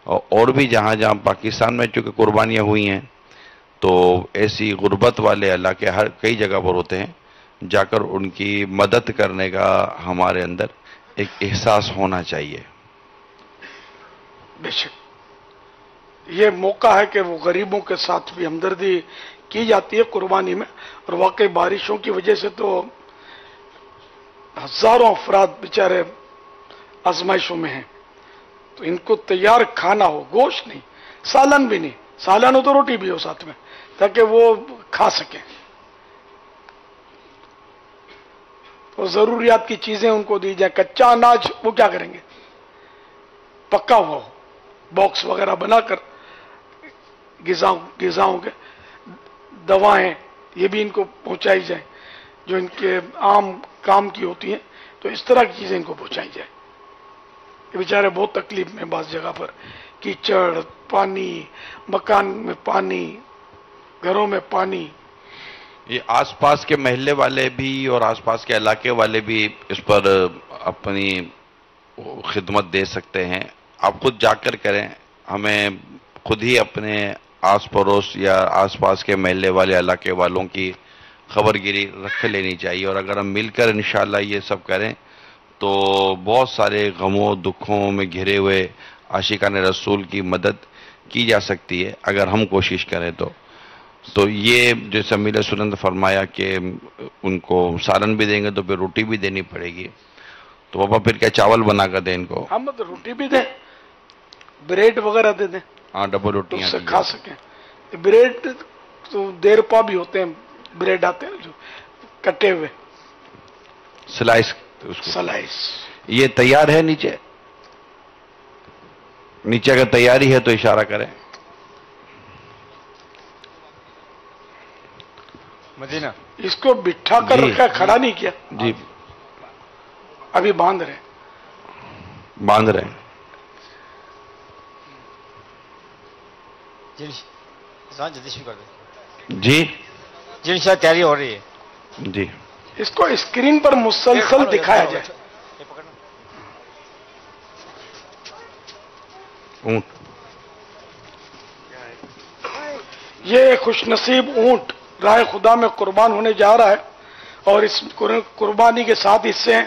اور بھی جہاں جہاں پاکستان میں چونکہ قربانیاں ہوئی ہیں تو ایسی غربت والے علاقے ہر کئی جگہ پر ہوتے ہیں، جا کر ان کی مدد کرنے کا ہمارے اندر ایک احساس ہونا چاہیے. بے شک یہ موقع ہے کہ وہ غریبوں کے ساتھ بھی ہمدردی کی جاتی ہے قربانی میں. اور واقعی بارشوں کی وجہ سے تو ہزاروں افراد بیچارے آزمائشوں میں ہیں، تو ان کو تیار کھانا ہو، گوشت نہیں، سالن بھی نہیں، سالن ہو تو روٹی بھی ہو ساتھ میں تاکہ وہ کھا سکیں. اور ضروریات کی چیزیں ان کو دی جائیں. کچا اناج وہ کیا کریں گے؟ پکا ہوا ہو، باکس وغیرہ بنا کر غذاؤں کے دوائیں یہ بھی ان کو پہنچائی جائیں جو ان کے عام کام کی ہوتی ہیں، تو اس طرح کی چیزیں ان کو پہنچائی جائیں. یہ بیچارے بہت تکلیف میں، بعض جگہ پر کیچڑ، پانی، مکان میں پانی، گھروں میں پانی. یہ آس پاس کے محلے والے بھی اور آس پاس کے علاقے والے بھی اس پر اپنی خدمت دے سکتے ہیں. آپ خود جا کر کریں، ہمیں خود ہی اپنے آس پڑوس یا آس پاس کے محلے والے علاقے والوں کی خبر گیری رکھ لینی چاہیے. اور اگر ہم مل کر انشاءاللہ یہ سب کریں تو بہت سارے غموں دکھوں میں گھرے ہوئے عاشقان رسول کی مدد کی جا سکتی ہے اگر ہم کوشش کریں تو یہ جیسے امیر سنت نے فرمایا کہ ان کو سالن بھی دیں گے تو پھر روٹی بھی دینی پڑے گی، تو بابا پھر کیا چاول بنا کر دیں ان کو؟ ہم تو روٹی بھی دیں، بریڈ وغیرہ دے دیں، ہاں ڈبل روٹیاں سے کھا سکیں. بریڈ تو دیر پا بھی ہوتے ہیں، بریڈ آتے ہیں جو کٹے ہوئے سلائس. یہ تیار ہے نیچے اگر تیاری ہے تو اشارہ کریں. مدینہ اس کو بٹھا کر رکھا، کھڑا نہیں کیا جی، ابھی باندھ رہے جلدی شروع کر دیں. جی جن شاید تیاری ہو رہی ہے. جی اس کو اسکرین پر مسلسل دکھایا جائے. اونٹ، یہ خوش نصیب اونٹ راہ خدا میں قربان ہونے جا رہا ہے، اور اس قربانی کے 7 حصے ہیں.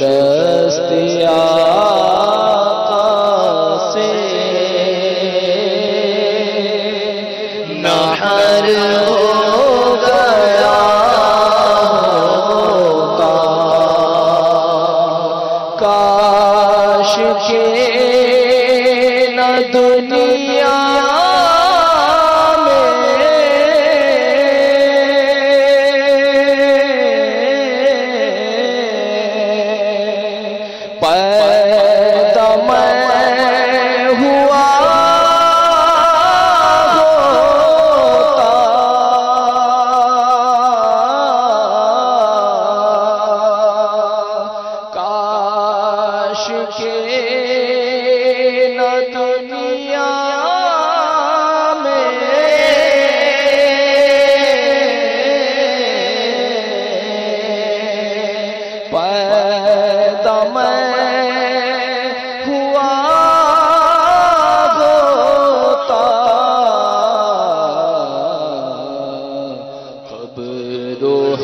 دست آقا سے نحر ہو گیا ہوتا، کاش کہ نہ دنیا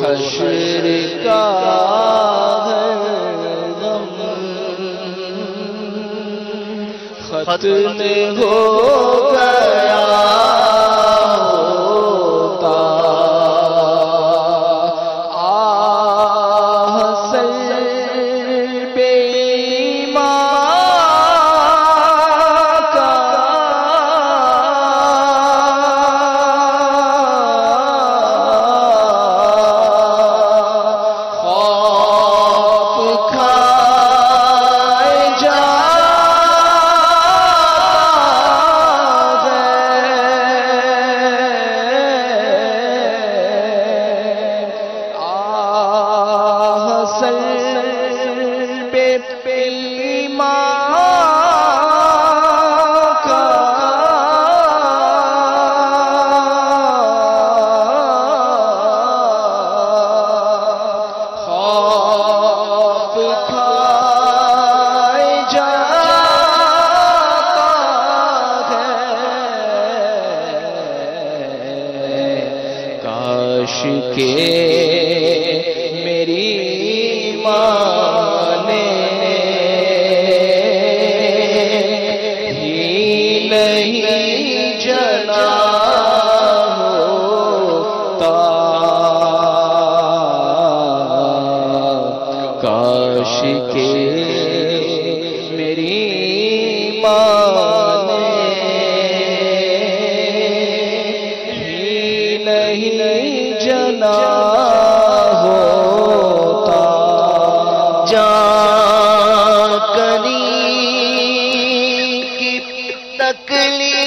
حشر کا ختم ہو گیا ہوتا، آہ سر بے ایمان کا خوف کھائے جا کاش کہ میری ماں نے ہی نہیں جنا ہوتا، کاش کہ میری ماں نے نہیں جنا ہوتا، جان کنی کی تکلیفیں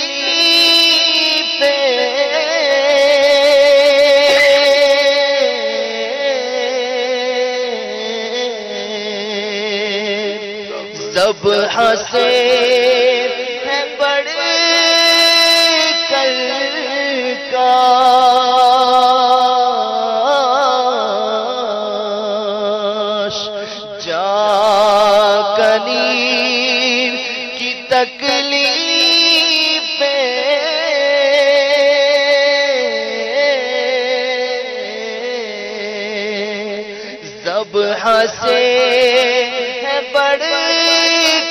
ذبح سے ہے بڑھ کر کاش جا کنی کی تکلیفیں ذبح سے ہے بڑھ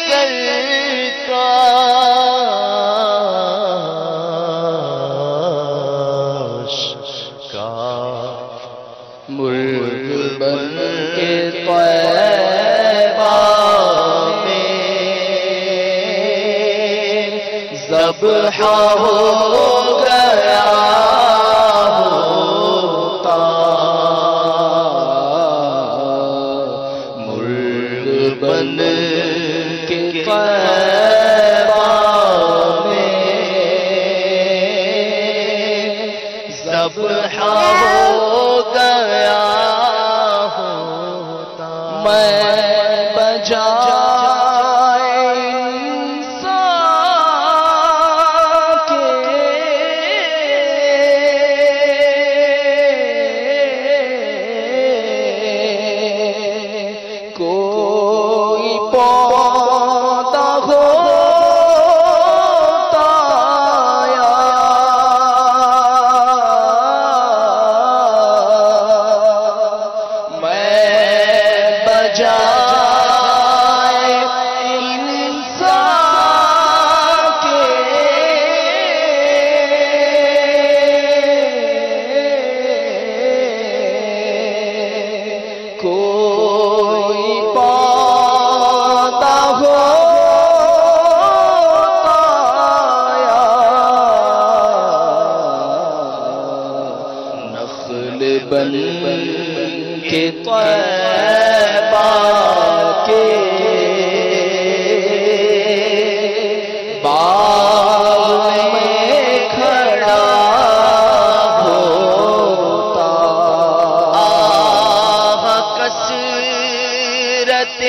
کر مرغ بن کے طیبہ میں ذبح ہو گیا ہوتا، مرغ بن کے طیبہ میں ذبح ہو گیا ہوتا، میں بجائے انسان کے کوئی پودا ہوتا یا میں بجا طیبہ کے باغ میں کھڑا ہوتا آہ کثرت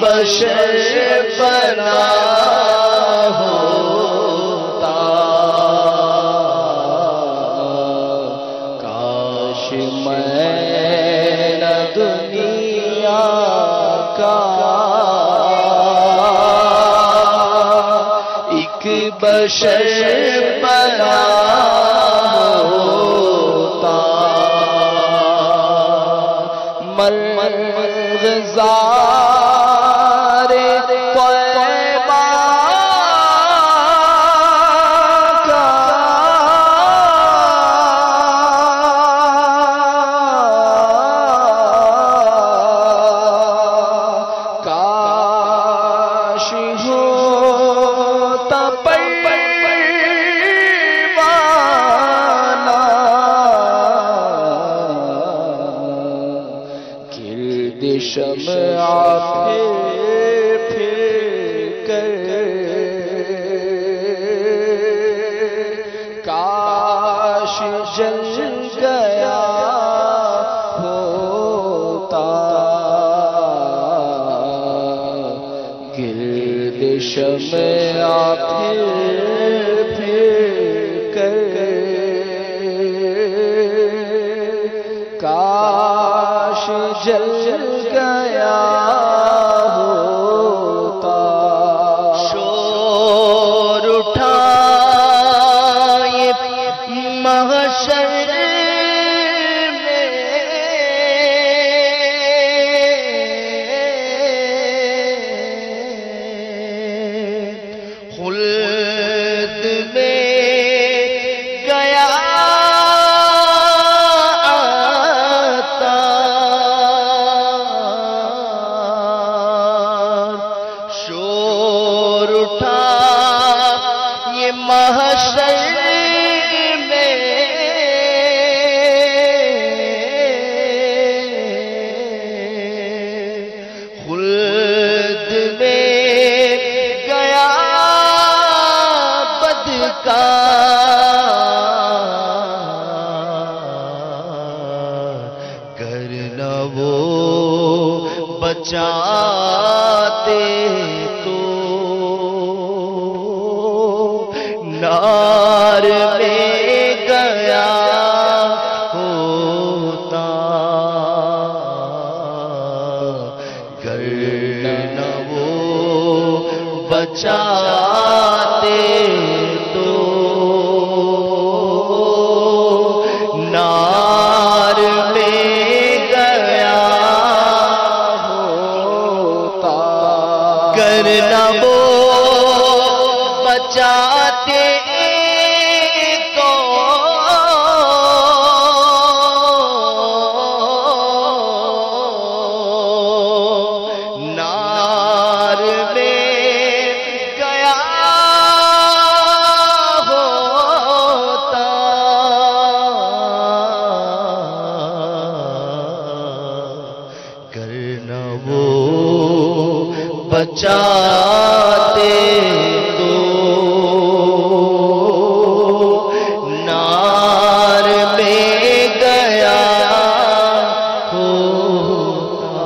بشر بنا ہوتا کاش میں نہ دنیا کا ایک بشر بنا ہوتا ملغزار طیبہ کا کاش ہوتا پروانہ گرد شمع پھر کر کاش جل گیا ہوتا گرد شمع پھر کر کاش جل گیا ہوتا شور اٹھا یہ محشر خلد میں گیا شور اٹھا یہ محشر میں خلد میں گیا بدکار کرنا وہ بچاتے تو نار میں گیا ہوتا کرنا وہ بچاتے تو نار میں گیا ہوتا کرنا وہ بچاتے تو نار میں گیا ہوتا کرنا وہ بچاتے تو نار میں گیا ہوتا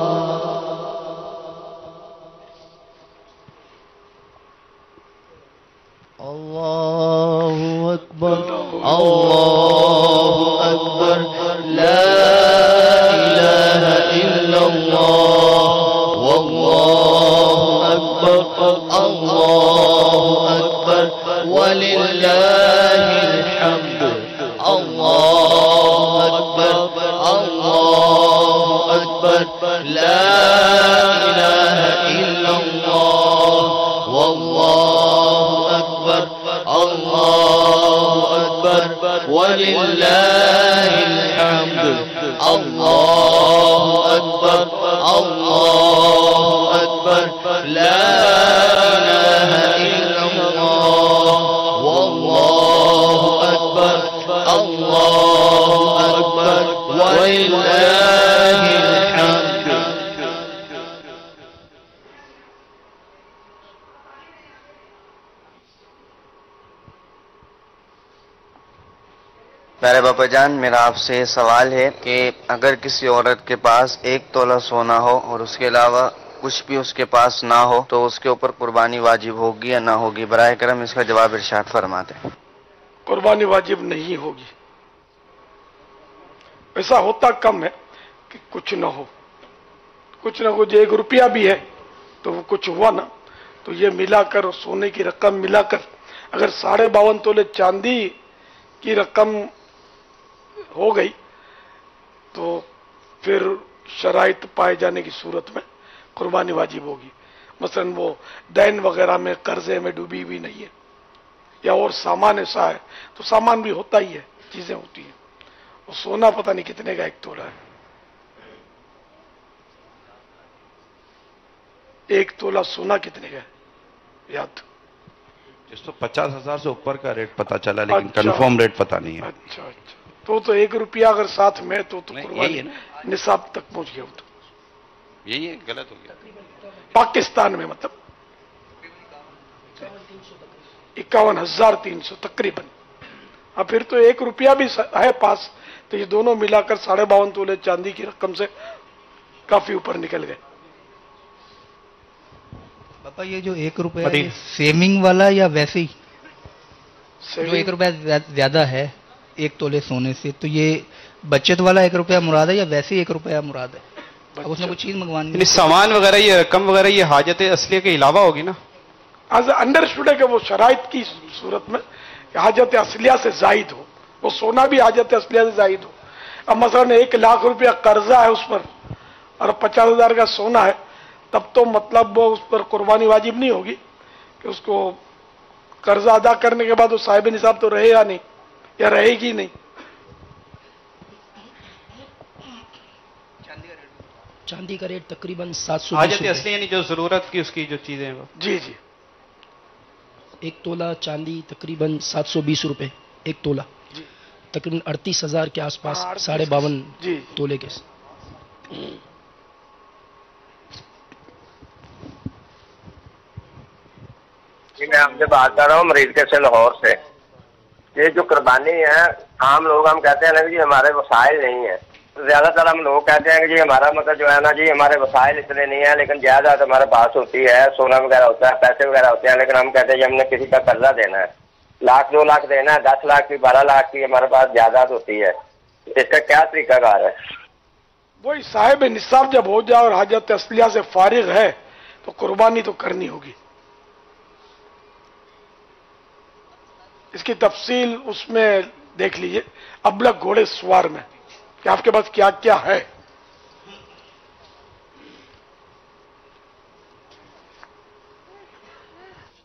الله أكبر الله أكبر لا إله إلا الله والله أكبر الله أكبر ولله الحمد الله أكبر الله أكبر لا إله إلا الله والله أكبر الله أكبر ولله الحمد الله أكبر الله أكبر لا إله إلا الله والله أكبر الله أكبر ولله الحمد. میرے باپا جان، میرا آپ سے سوال ہے کہ اگر کسی عورت کے پاس 1 تولہ سونا ہو اور اس کے علاوہ کچھ بھی اس کے پاس نہ ہو تو اس کے اوپر قربانی واجب ہوگی یا نہ ہوگی؟ براہ کرم اس کا جواب ارشاد فرماتے ہیں. قربانی واجب نہیں ہوگی. ایسا ہوتا کم ہے کہ کچھ نہ ہو، کچھ نہ ہو. جو 1 روپیہ بھی ہے تو وہ کچھ ہوا نا، تو یہ ملا کر سونے کی رقم ملا کر اگر 52.5 تولے چاندی کی رقم ہو گئی تو پھر شرائط پائے جانے کی صورت میں قربانی واجب ہوگی. مثلا وہ دین وغیرہ میں قرضے میں ڈوبی بھی نہیں ہے، یا اور سامان ایسا ہے تو سامان بھی ہوتا ہی ہے، چیزیں ہوتی ہیں. اور سونا پتہ نہیں کتنے کا 1 تولہ ہے. 1 تولہ سونا کتنے کا ہے یاد؟ 150,000 سے اوپر کا ریٹ پتا چلا، لیکن کنفرم ریٹ پتا نہیں ہے. اچھا تو 1 روپیہ اگر ساتھ میں تو قربانی نصاب تک پہنچ گیا. تو یہی ہے، غلط ہو گیا. پاکستان میں مطلب 51,300 تقریباً. اب پھر تو 1 روپیہ بھی ہے پاس، تو یہ دونوں ملا کر 52.5 تولے چاندی کی رقم سے کافی اوپر نکل گئے. پاپا یہ جو 1 روپیہ سیونگ والا یا ویسے ہی جو 1 روپیہ زیادہ ہے 1 تولے سونے سے، تو یہ بچت والا 1 روپیہ مراد ہے یا ویسے ہی 1 روپیہ مراد ہے؟ اب اس نے کوئی چیز منگوانی یعنی سامان وغیرہ یہ رقم وغیرہ یہ حاجت اصلیہ کے علاوہ ہوگی نا؟ انڈرسٹوڈ ہے کہ وہ شرائط کی صورت میں حاجت اصلیہ سے زائد ہو، وہ سونا بھی حاجت اصلیہ سے زائد ہو. اب مثلا 1 لاکھ روپیہ قرضہ ہے اس پر اور 50,000 کا سونا ہے، تب تو مطلب وہ اس پر قربانی واجب نہیں ہوگی کہ اس کو قرضہ ادا کرنے کے بعد وہ صاحب نصاب تو رہے یا نہیں، یا رہے گی نہیں. چاندی کا ریٹ تقریباً 720 حاجت اصلی یعنی جو ضرورت کی اس کی جو چیزیں ہیں. جی 1 تولہ چاندی تقریباً 720 روپے 1 تولہ، تقریباً 38,000 کے آس پاس 52.5 تولے کے. جی میں آپ سے بات کر رہا ہوں مریض کے سے لاہور سے. یہ جو قربانی ہے عام لوگ ہم کہتے ہیں نا جی ہمارے وسائل نہیں ہیں. زیادہ تر ہم لوگ کہتے ہیں کہ جی ہمارا مطلب جو ہے نا جی ہمارے وسائل اتنے نہیں ہیں، لیکن جائیداد ہمارے پاس ہوتی ہے، سونا وغیرہ ہوتا ہے، پیسے وغیرہ ہوتے ہیں، لیکن ہم کہتے ہیں جی ہم نے کسی کا قرضہ دینا ہے، 1,00,000 2 لاکھ دینا ہے، 10 لاکھ کی 12 لاکھ کی ہمارے پاس جائیداد ہوتی ہے. اس کا کیا طریقہ کار ہے؟ وہی صاحب نصاب جب ہو جائے اور حاجت اصلیہ سے فارغ ہے تو قربانی تو کرنی ہوگی. اس کی تفصیل اس میں دیکھ لیجئے ابلغ گھوڑے سوار میں کہ آپ کے پاس کیا کیا ہے.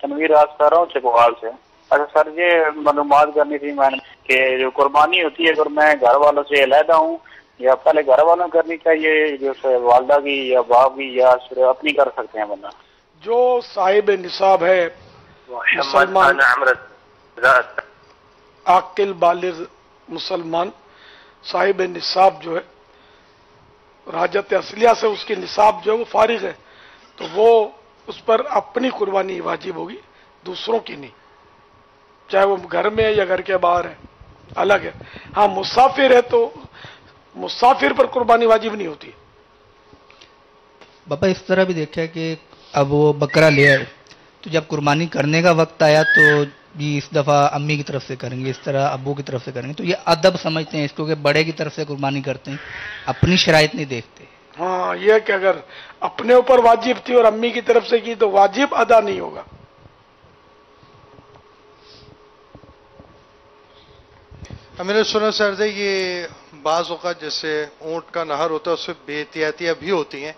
تنویر راز کر رہا ہوں چکوال سے. اچھا سر یہ معلومات کرنی تھی میں نے کہ جو قربانی ہوتی ہے اگر میں گھر والوں سے علیحدہ ہوں یا پہلے گھر والوں کرنی چاہیے جیسے والدہ کی یا باپ کی یا صرف اپنی کر سکتے ہیں بندہ؟ جو صاحب نصاب ہے مسلمان عاقل بالغ مسلمان صاحب نصاب جو ہے حاجت اصلیہ سے اس کی نصاب جو ہے وہ فارغ ہے تو وہ اس پر اپنی قربانی واجب ہوگی، دوسروں کی نہیں، چاہے وہ گھر میں ہے یا گھر کے باہر ہے الگ ہے. ہاں مسافر ہے تو مسافر پر قربانی واجب نہیں ہوتی. باپا اس طرح بھی دیکھا کہ اب وہ بکرا لے آئے تو جب قربانی کرنے کا وقت آیا تو بھی اس دفعہ امی کی طرف سے کریں گے, اس طرح ابو کی طرف سے کریں گے, تو یہ ادب سمجھتے ہیں اس کو کہ بڑے کی طرف سے قربانی کرتے ہیں, اپنی شرائط نہیں دیکھتے. ہاں, یہ کہ اگر اپنے اوپر واجب تھی اور امی کی طرف سے کی تو واجب ادا نہیں ہوگا. امیر سنت سرزے, یہ بعض اوقات جیسے اونٹ کا نہر ہوتا ہے اس سے بے احتیاطیاں بھی ہوتی ہیں,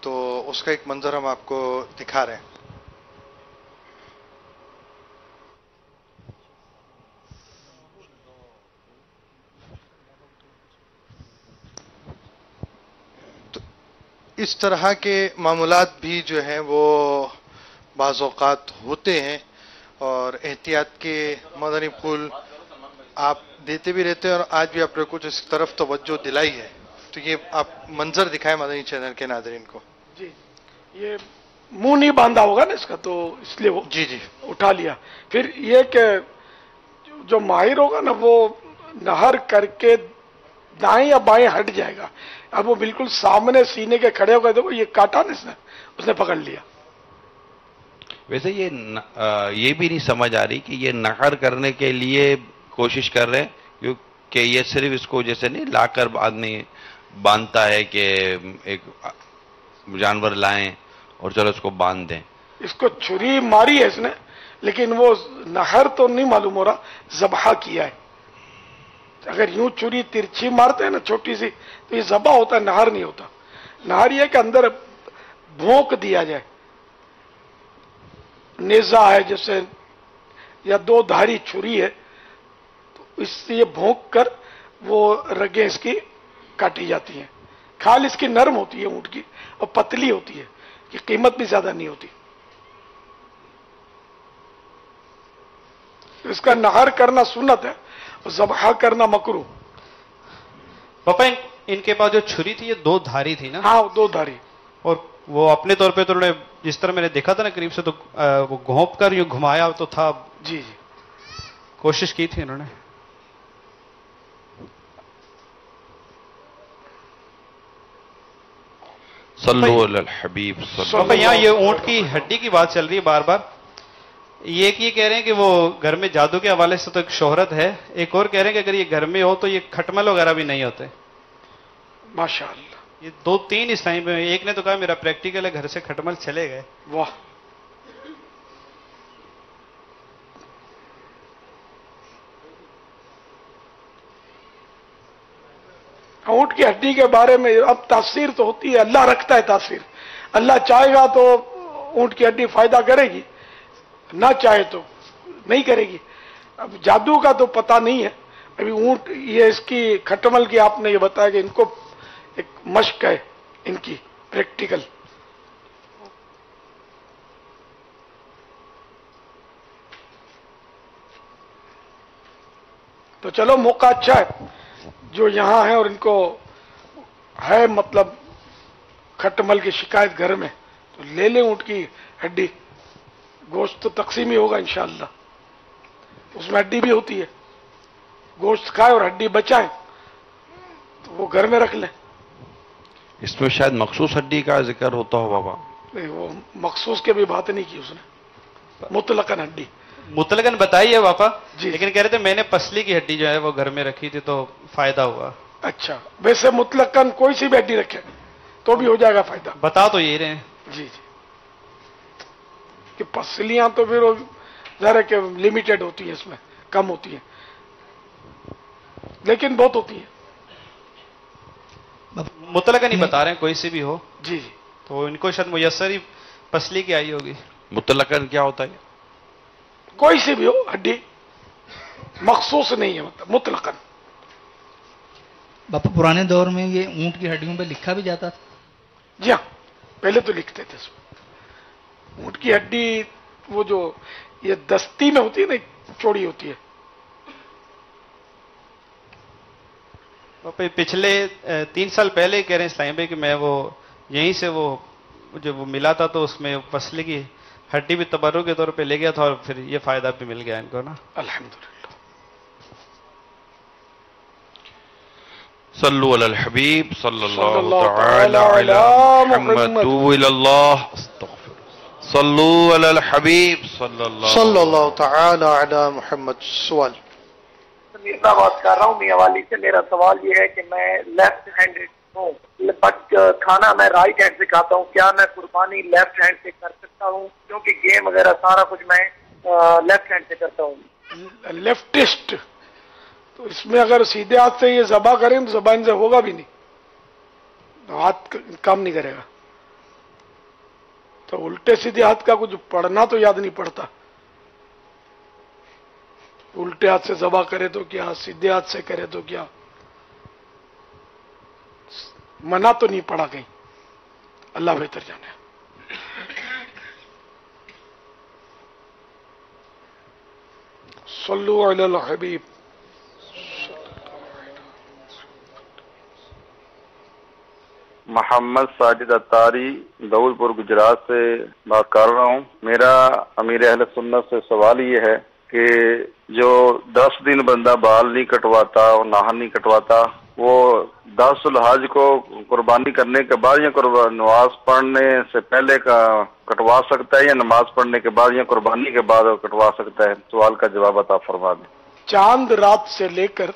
تو اس کا ایک منظر ہم آپ کو دکھا رہے ہیں. تو اس طرح کے معاملات بھی جو ہیں وہ بعض اوقات ہوتے ہیں, اور احتیاط کے مدنی پھول آپ دیتے بھی رہتے ہیں, اور آج بھی آپ نے کچھ اس طرف توجہ دلائی ہے. تو یہ آپ منظر دکھائیں مدنی چینل کے ناظرین کو. جی, یہ منہ نہیں باندھا ہوگا نا اس کا, تو اس لیے وہ جی جی اٹھا لیا. پھر یہ کہ جو ماہر ہوگا نا وہ نہر کر کے دائیں یا بائیں ہٹ جائے گا. اب وہ بالکل سامنے سینے کے کھڑے ہو گئے, دیکھو یہ کاٹا نا اس نے پکڑ لیا. ویسے یہ بھی نہیں سمجھ آ رہی کہ یہ نہر کرنے کے لیے کوشش کر رہے ہیں, کیونکہ یہ صرف اس کو جیسے نہیں لا کر آدمی باندھتا ہے کہ ایک جانور لائیں اور چلو اس کو باندھ دیں. اس کو چھری ماری ہے اس نے, لیکن وہ نہر تو نہیں معلوم ہو رہا, ذبح کیا ہے. اگر یوں چھری ترچھی مارتے ہیں نا چھوٹی سی, تو یہ ذبح ہوتا ہے, نہر نہیں ہوتا. نہر یہ کہ اندر بھونک دیا جائے, نیزہ ہے جیسے یا دو دھاری چھری ہے, تو اس سے یہ بھونک کر وہ رگیں اس کی کاٹی جاتی ہیں. کھال اس کی نرم ہوتی ہے اونٹ کی, اور پتلی ہوتی ہے, کہ قیمت بھی زیادہ نہیں ہوتی. اس کا نہر کرنا سنت ہے, اور ذبح کرنا مکروہ. پاپا ان کے پاس جو چھری تھی یہ دو دھاری تھی نا؟ ہاں, دو دھاری. اور وہ اپنے طور پہ تو انہوں نے جس طرح میں نے دیکھا تھا نا قریب سے, تو وہ گھونپ کر یوں گھمایا تو تھا. جی جی, کوشش کی تھی انہوں نے. صلو علی الحبیب. پاپا یہاں یہ اونٹ کی ہڈی کی بات چل رہی ہے بار بار. یہ کہہ رہے ہیں کہ وہ گھر میں جادو کے حوالے سے تو ایک شہرت ہے, ایک اور کہہ رہے ہیں کہ اگر یہ گھر میں ہو تو یہ کھٹمل وغیرہ بھی نہیں ہوتے. ماشاءاللہ, یہ دو تین اس ٹائم میں. ایک نے تو کہا میرا پریکٹیکل ہے, گھر سے کھٹمل چلے گئے. واہ, اونٹ کی ہڈی کے بارے میں اب تاثیر تو ہوتی ہے, اللہ رکھتا ہے تاثیر. اللہ چاہے گا تو اونٹ کی ہڈی فائدہ کرے گی, نہ چاہے تو نہیں کرے گی. اب جادو کا تو پتہ نہیں ہے. ابھی اونٹ یہ اس کی کھٹمل کی آپ نے یہ بتایا کہ ان کو ایک مشق ہے ان کی پریکٹیکل. تو چلو موقع اچھا ہے جو یہاں ہیں اور ان کو ہے مطلب کھٹمل کی شکایت گھر میں, تو لے لیں اونٹ کی ہڈی. گوشت تو تقسیم ہی ہوگا انشاءاللہ, اس میں ہڈی بھی ہوتی ہے. گوشت کھائے اور ہڈی بچائیں تو وہ گھر میں رکھ لیں. اس میں شاید مخصوص ہڈی کا ذکر ہوتا ہو بابا. نہیں, وہ مخصوص کے بھی بات نہیں کی اس نے, مطلقاً ہڈی. مطلقاً بتائی ہے پاپا جی, لیکن کہہ رہے تھے میں نے پسلی کی ہڈی جو ہے وہ گھر میں رکھی تھی تو فائدہ ہوا. اچھا, ویسے مطلقاً کوئی سی بھی ہڈی رکھے تو بھی ہو جائے گا فائدہ. بتا تو یہی رہے ہیں. جی جی, کہ پسلیاں تو پھر ظاہر ہے کہ لمیٹڈ ہوتی ہیں, اس میں کم ہوتی ہیں, لیکن بہت ہوتی ہیں. مطلقاً نہیں بتا رہے ہیں, کوئی سی بھی ہو. جی جی, تو ان کو شاید میسر ہی پسلی کی آئی ہوگی. مطلقاً کیا ہوتا ہے؟ کوئی سی بھی ہو ہڈی, مخصوص نہیں ہے, مطلب مطلقاً. باپا پرانے دور میں یہ اونٹ کی ہڈیوں پہ لکھا بھی جاتا تھا؟ جی ہاں, پہلے تو لکھتے تھے اس میں. اونٹ کی ہڈی وہ جو یہ دستی میں ہوتی ہے نا, چوڑی ہوتی ہے. پچھلے 3 سال پہلے کہہ رہے ہیں اسلام بھائی کہ میں وہ یہیں سے وہ جب وہ ملا تھا تو اس میں پسلی کی ہڈی بھی تبرک کے طور پہ لے گیا تھا, اور پھر یہ فائدہ بھی مل گیا ان کو نا. الحمدللہ. صلو علی الحبیب صلی اللہ تعالی علی محمد. توبوا الی اللہ. صلو علی الحبیب صلی اللہ تعالی علی محمد. سوال. میرا بات کر رہا ہوں میاں والی سے. میرا سوال یہ ہے کہ میں لیفٹ ہینڈ ہوں بٹ کھانا میں رائٹ ہینڈ سے کھاتا ہوں. کیا میں قربانی لیفٹ ہینڈ سے کر سکتا ہوں؟ کیونکہ گیم وغیرہ سارا کچھ میں لیفٹ ہینڈ سے کرتا ہوں. لیفٹسٹ تو اس میں اگر سیدھے ہاتھ سے یہ ذبح کریں تو زبان سے ہوگا بھی نہیں, ہاتھ کام نہیں کرے گا. تو الٹے سیدھے ہاتھ کا کچھ پڑھنا تو یاد نہیں پڑتا. الٹے ہاتھ سے ذبح کرے تو کیا, سیدھے ہاتھ سے کرے تو کیا, منع تو نہیں پڑا کہیں. اللہ بہتر جانے. صلو علی الحبیب. محمد ساجد اتاری دول پور گجرات سے بات کر رہا ہوں. میرا امیر اہل سنت سے سوال یہ ہے کہ جو 10 دن بندہ بال نہیں کٹواتا اور ناخن نہیں کٹواتا, وہ 10 الحج کو قربانی کرنے کے بعد یا نماز پڑھنے سے پہلے کا کٹوا سکتا ہے, یا نماز پڑھنے کے بعد یا قربانی کے بعد کٹوا سکتا ہے؟ سوال کا جواب عطا فرما دیں. چاند رات سے لے کر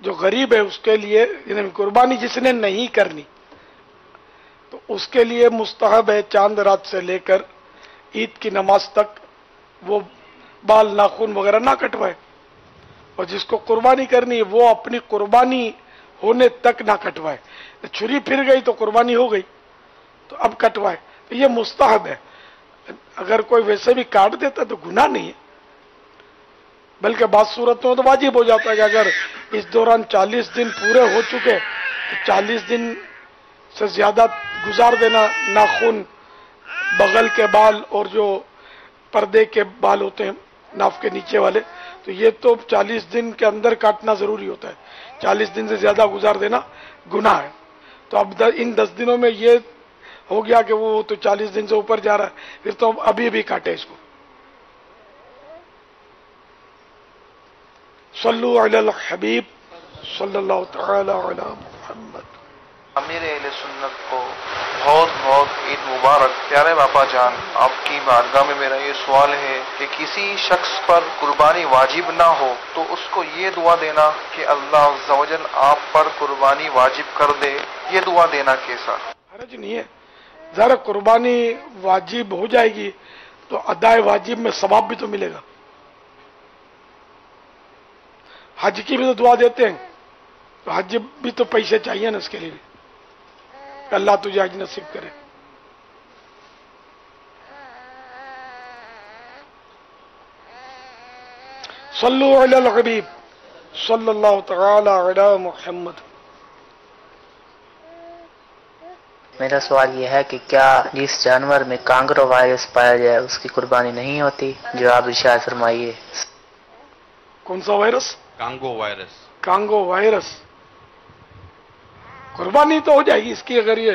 جو غریب ہے اس کے لیے, یعنی قربانی جس نے نہیں کرنی تو اس کے لیے مستحب ہے چاند رات سے لے کر عید کی نماز تک وہ بال ناخن وغیرہ نہ کٹوائے. اور جس کو قربانی کرنی ہے وہ اپنی قربانی ہونے تک نہ کٹوائے. چھری پھر گئی تو قربانی ہو گئی تو اب کٹوائے. تو یہ مستحب ہے. اگر کوئی ویسے بھی کاٹ دیتا تو گناہ نہیں ہے, بلکہ بعض صورتوں میں تو واجب ہو جاتا ہے کہ اگر اس دوران 40 دن پورے ہو چکے تو 40 دن سے زیادہ گزار دینا ناخن, بغل کے بال اور جو پردے کے بال ہوتے ہیں ناف کے نیچے والے, تو یہ تو 40 دن کے اندر کاٹنا ضروری ہوتا ہے. 40 دن سے زیادہ گزار دینا گناہ ہے. تو اب ان 10 دنوں میں یہ ہو گیا کہ وہ تو 40 دن سے اوپر جا رہا ہے, پھر تو ابھی بھی کاٹے اس کو. صلو علی الحبیب صلی اللہ تعالی علی محمد. امیر اہل سنت کو بہت بہت عید مبارک. پیارے باپا جان, آپ کی بارگاہ میں میرا یہ سوال ہے کہ کسی شخص پر قربانی واجب نہ ہو تو اس کو یہ دعا دینا کہ اللہ عز و جل آپ پر قربانی واجب کر دے, یہ دعا دینا کیسا؟ حرج نہیں ہے. ذرا قربانی واجب ہو جائے گی تو ادائے واجب میں ثواب بھی تو ملے گا. حج کی بھی تو دعا دیتے ہیں, تو حج بھی تو پیسے چاہیے نا اس کے لیے بھی. اللہ تجھے حج نصیب کرے. صلو علی الحبیب صلی اللہ تعالی علی محمد. میرا سوال یہ ہے کہ کیا جس جانور میں کانگرو وائرس پایا جائے اس کی قربانی نہیں ہوتی؟ جواب ارشاد فرمائیے. کون سا virus? Congo virus. Congo virus. قربانی تو ہو جائے گی اس کی, اگر یہ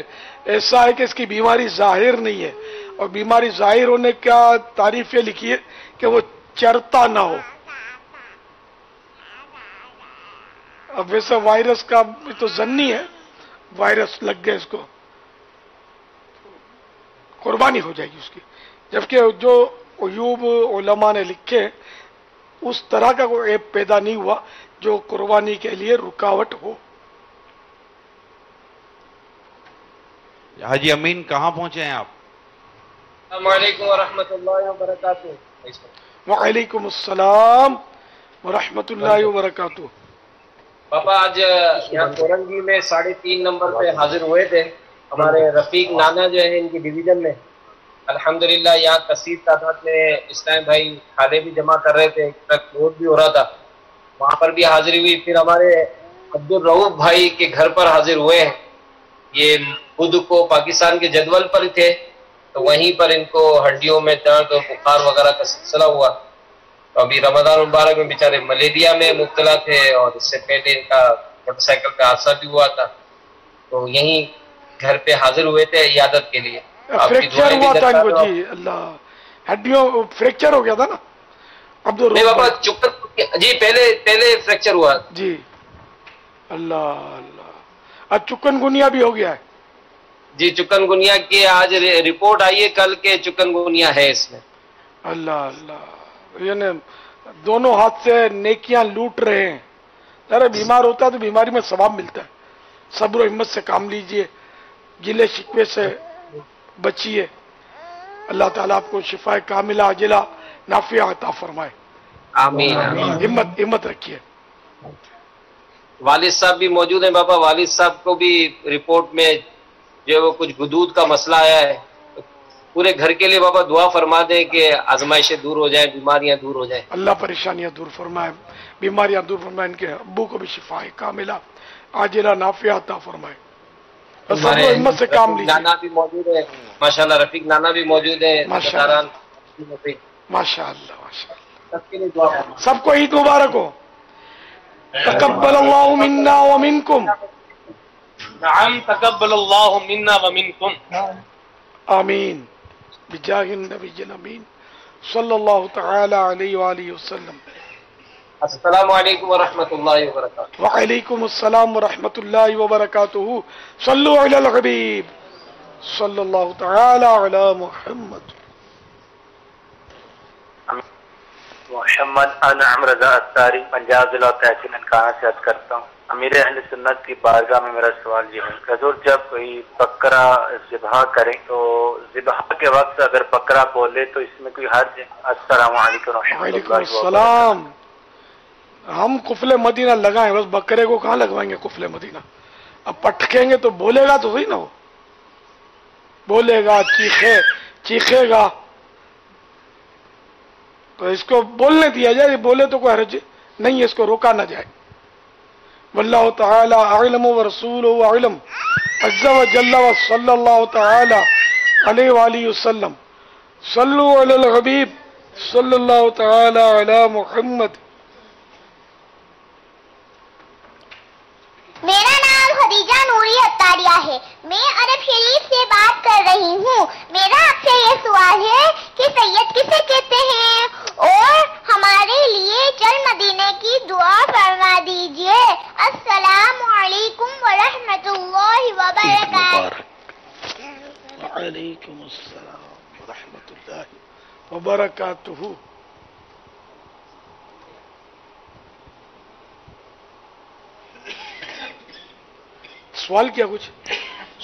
ایسا ہے کہ اس کی بیماری ظاہر نہیں ہے, اور بیماری ظاہر ہونے کا تعریف یہ لکھی ہے کہ وہ چرتا نہ ہو. اب ویسے وائرس کا بھی تو ظنی ہے, وائرس لگ گئے اس کو, قربانی ہو جائے گی اس کی. جبکہ جو عیوب علماء نے لکھے اس طرح کا کوئی عیب پیدا نہیں ہوا جو قربانی کے لیے رکاوٹ ہو. حاجی امین کہاں پہنچے ہیں آپ؟ السلام علیکم ورحمۃ اللہ وبرکاتہ. وعلیکم السلام ورحمۃ اللہ وبرکاتہ. پاپا آج یہاں کورنگی میں 3.5 نمبر پہ حاضر ہوئے تھے. ہمارے رفیق نانا جو ہے ان کی ڈویژن میں الحمدللہ یہاں کثیر تعداد میں اسلام بھائی کھالے بھی جمع کر رہے تھے, ٹرک لوڈ بھی ہو رہا تھا, وہاں پر بھی حاضری ہوئی. پھر ہمارے عبدالرؤوف بھائی کے گھر پر حاضر ہوئے ہیں. یہ بدھ کو پاکستان کے جدول پر تھے, تو وہیں پر ان کو ہڈیوں میں درد اور بخار وغیرہ کا سلسلہ ہوا. تو ابھی رمضان مبارک میں بیچارے ملیریا میں مبتلا تھے, اور اس سے پہلے ان کا موٹر سائیکل پہ حادثہ بھی ہوا تھا. تو یہیں گھر پہ حاضر ہوئے تھے عیادت کے لیے. فریکچر ہوا تھا ان کو جی, اللہ ہڈیوں فریکچر ہو گیا تھا نا عبدالرؤوف جی, پہلے فریکچر ہوا جی. اللہ اللہ, اب چکن گنیا بھی ہو گیا ہے جی چکن گنیا کی آج رپورٹ آئی ہے کل کے چکن گنیا ہے اس میں. اللہ اللہ، یعنی دونوں ہاتھ سے نیکیاں لوٹ رہے ہیں. ذرا بیمار ہوتا ہے تو بیماری میں ثواب ملتا ہے. صبر و ہمت سے کام لیجئے، گلے شکوے سے بچیے. اللہ تعالیٰ آپ کو شفا کاملہ عاجلہ نافعہ عطا فرمائے. آمین. ہمت رکھیے. والد صاحب بھی موجود ہیں بابا. والد صاحب کو بھی رپورٹ میں جو وہ کچھ غدود کا مسئلہ آیا ہے. پورے گھر کے لیے بابا دعا فرما دیں کہ آزمائشیں دور ہو جائیں، بیماریاں دور ہو جائیں. اللہ پریشانیاں دور فرمائے، بیماریاں دور فرمائے. ان کے ابو کو بھی شفا کاملہ عاجلہ نافعہ عطا فرمائے. ہمت سے کام لیجیے. نانا بھی موجود ہے ماشاءاللہ، رفیق نانا بھی موجود ہے. ماشاء اللہ. سب کو عید مبارک ہو. تقبل اللہ منا ومنکم. نعم تقبل اللہ منا ومنکم. آمین بجاہ النبی الامین صلی اللہ تعالی علیہ وآلہ وسلم. السلام علیکم ورحمۃ اللہ وبرکاتہ. وعلیکم السلام ورحمۃ اللہ وبرکاتہ. صلو علی الحبیب صلی اللہ تعالی علی محمد. محمد انعم رضا اتاری، پنجاب ضلع تحصیل ننکانہ سے عرض کرتا ہوں. امیر اہل سنت کی بارگاہ میں میرا سوال یہ ہے، حضور جب کوئی بکرا ذبح کرے تو ذبح کے وقت اگر بکرا بولے تو اس میں کوئی حرج ہے؟ السلام علیکم ورحمۃ اللہ. وعلیکم السلام. ہم قفل مدینہ لگائیں، بس بکرے کو کہاں لگوائیں گے قفل مدینہ؟ اب پٹکیں گے تو بولے گا تو صحیح نہ ہو. بولے گا، چیخے گا تو اس کو بولنے دیا جائے. بولے تو کوئی حرج نہیں ہے، اس کو روکا نہ جائے. واللہ تعالی اعلم ورسولہ اعلم عز وجل وصلی اللہ تعالی علیہ وآلہ وسلم. صلو علی الحبیب صلی اللہ تعالی علی محمد. میرا نام خدیجہ نوری اتاریہ ہے. میں عرب شریف سے بات کر رہی ہوں. میرا آپ سے یہ سوال ہے کہ سید کسے کہتے ہیں اور ہمارے لیے چل مدینے کی دعا فرما دیجئے. السلام علیکم ورحمۃ اللہ وبرکاتہ. وعلیکم السلام ورحمۃ اللہ وبرکاتہ. سوال کیا کچھ؟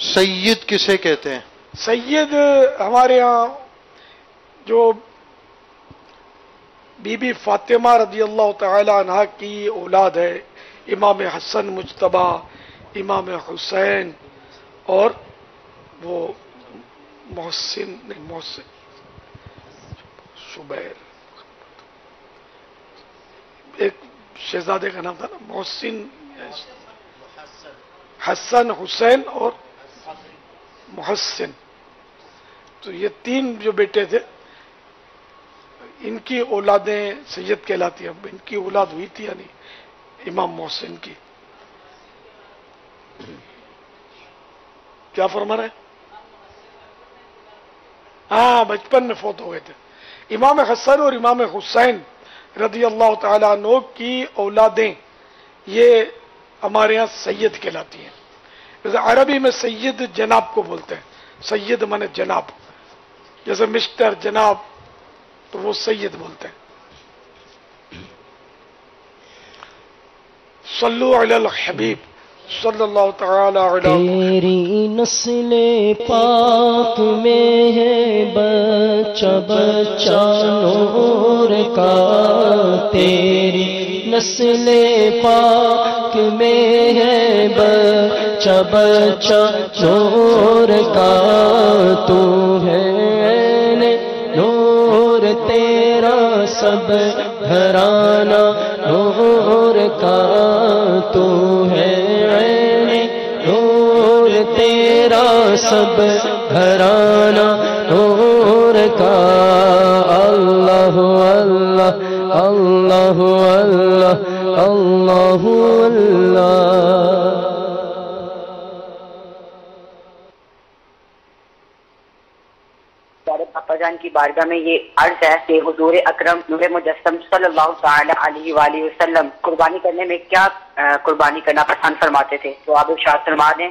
سید کسے کہتے ہیں؟ سید ہمارے ہاں جو بی بی فاطمہ رضی اللہ تعالی عنہ کی اولاد ہے، امام حسن مجتبی، امام حسین اور وہ محسن شبیر، ایک شہزادے کا نام تھا نا محسن، حسن، حسین اور محسن. تو یہ تین جو بیٹے تھے ان کی اولادیں سید کہلاتی ہیں. اب ان کی اولاد ہوئی تھی یعنی امام محسن کی. کیا فرما رہے؟ ہاں بچپن میں فوت ہو گئے تھے. امام حسن اور امام حسین رضی اللہ تعالیٰ عنہ کی اولادیں یہ ہمارے ہاں سید کہلاتی ہیں. جیسے عربی میں سید جناب کو بولتے ہیں. سید مانے جناب، جیسے مسٹر، جناب، تو وہ سید بولتے ہیں. صلو علی الحبیب صلی اللہ تعالی علی. تیری نسل پاک میں ہے بچہ بچہ نور کا. تیری نسل پاک میں ہے بچہ بچہ نور کا. تو ہے نور تیرا سب گھرانہ نور کا. تو ہے نور تیرا سب گھرانہ نور کا. اللہ اللہ اللہ اللہ اللہ اللہ. پاپا جان کی بارگاہ میں یہ عرض ہے کہ حضور اکرم نور مجسم صلی اللہ تعالی علیہ وآلہ وسلم قربانی کرنے میں کیا قربانی کرنا پسند فرماتے تھے، تو آپ ارشاد فرما دیں.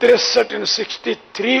63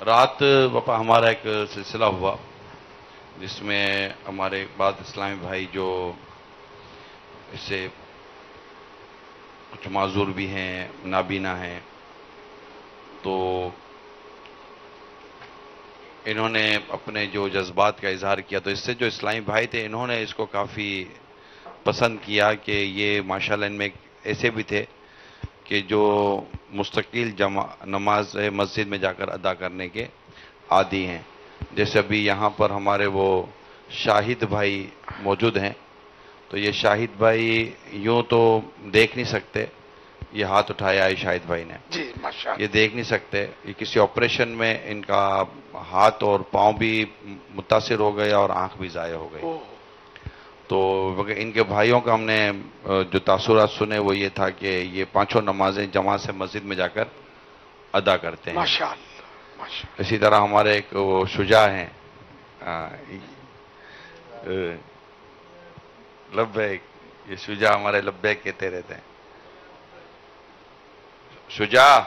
رات باپا ہمارا ایک سلسلہ ہوا جس میں ہمارے بعض اسلامی بھائی جو اس سے کچھ معذور بھی ہیں، نابینا ہیں، تو انہوں نے اپنے جو جذبات کا اظہار کیا، تو اس سے جو اسلامی بھائی تھے انہوں نے اس کو کافی پسند کیا کہ یہ ماشاءاللہ ان میں ایسے بھی تھے کہ جو مستقل نماز مسجد میں جا کر ادا کرنے کے عادی ہیں. جیسے ابھی یہاں پر ہمارے وہ شاہد بھائی موجود ہیں، تو یہ شاہد بھائی یوں تو دیکھ نہیں سکتے، یہ ہاتھ اٹھایا ہے شاہد بھائی نے، جی ماشاءاللہ، یہ دیکھ نہیں سکتے، یہ کسی آپریشن میں ان کا ہاتھ اور پاؤں بھی متاثر ہو گیا اور آنکھ بھی ضائع ہو گئی. تو ان کے بھائیوں کا ہم نے جو تاثرات سنے وہ یہ تھا کہ یہ پانچوں نمازیں جماعت سے مسجد میں جا کر ادا کرتے ہیں. ماشاءاللہ. اسی طرح ہمارے ایک وہ شجاع ہیں، لبیک، یہ شجاع ہمارے لبیک کہتے رہتے ہیں. شجاع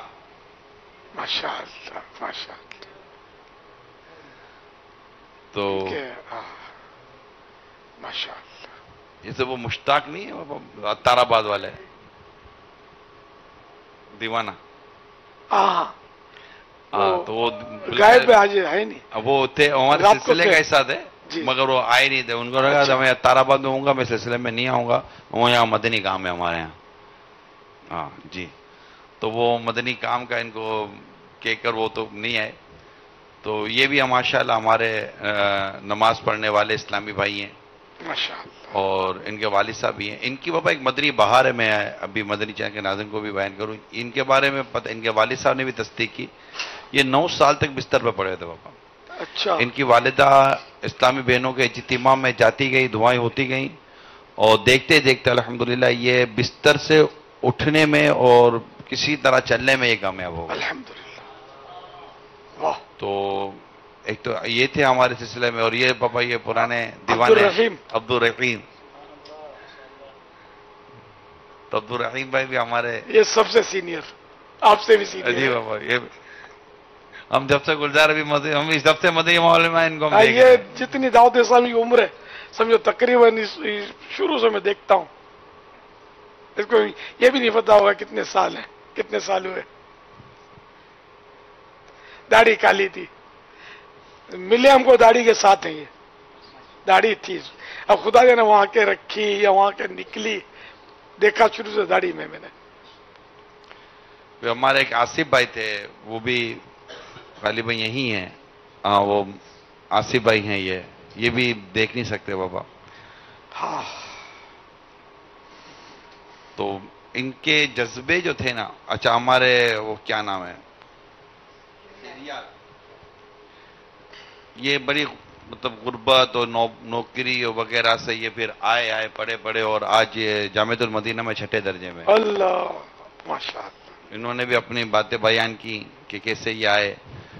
ماشاءاللہ ماشاءاللہ. تو ماشاءاللہ جیسے وہ مشتاق نہیں ہے عطار آباد والے دیوانہ، ہاں تو وہ غائب پہ آج ہے نہیں، وہ تھے ہمارے سلسلے کا حصہ تھے مگر وہ آئے نہیں تھے. ان کو لگا تھا میں عطار آباد میں ہوں گا، میں سلسلے میں نہیں آؤں گا، وہ یہاں مدنی کام ہے ہمارے یہاں. ہاں جی، تو وہ مدنی کام کا ان کو کہہ کر وہ تو نہیں آئے. تو یہ بھی ماشاءاللہ ہمارے نماز پڑھنے والے اسلامی بھائی ہیں اور ان کے والد صاحب بھی ہیں. ان کی بابا ایک مدنی بہار ہے، میں ابھی مدنی چینل کے ناظرین کو بھی بیان کروں. ان کے بارے میں پتہ، ان کے والد صاحب نے بھی تصدیق کی، یہ 9 سال تک بستر پہ پڑے تھے بابا. اچھا. ان کی والدہ اسلامی بہنوں کے اجتماع میں جاتی گئی، دعائیں ہوتی گئیں، اور دیکھتے دیکھتے الحمدللہ یہ بستر سے اٹھنے میں اور کسی طرح چلنے میں یہ کامیاب ہو گئے. الحمدللہ. تو ایک تو یہ تھے ہمارے سلسلے میں، اور یہ پاپا یہ پرانے دیوانے عبدالرحیم، تو عبدالرحیم بھائی بھی ہمارے، یہ سب سے سینئر، آپ سے بھی سینئر. جی بابا، یہ ہم جب سے گلزار بھی ہم اس جب سے مدنی ماحول میں ان کو ہم دیکھ یہ جتنی دعوت اسلامی کی عمر ہے سمجھو تقریباً شروع سے میں دیکھتا ہوں. اس کو یہ بھی نہیں پتا ہوگا کتنے سال ہیں، کتنے سال ہوئے. داڑھی کالی تھی، ملے ہم کو داڑھی کے ساتھ ہیں، یہ داڑھی تھی. اب خدا نے وہاں کے رکھی یا وہاں کے نکلی، دیکھا شروع سے داڑھی میں نے. ہمارے ایک آصف بھائی تھے، وہ بھی غالباً یہی ہیں، وہ آصف بھائی ہیں، یہ بھی دیکھ نہیں سکتے بابا. ہاں. تو ان کے جذبے جو تھے نا، اچھا ہمارے وہ کیا نام ہے، یہ بڑی مطلب غربت اور نوکری اور وغیرہ سے یہ پھر آئے پڑھے اور آج یہ جامعۃ المدینہ میں 6 درجے میں. اللہ ماشاءاللہ. انہوں نے بھی اپنی باتیں بیان کی کہ کیسے یہ آئے.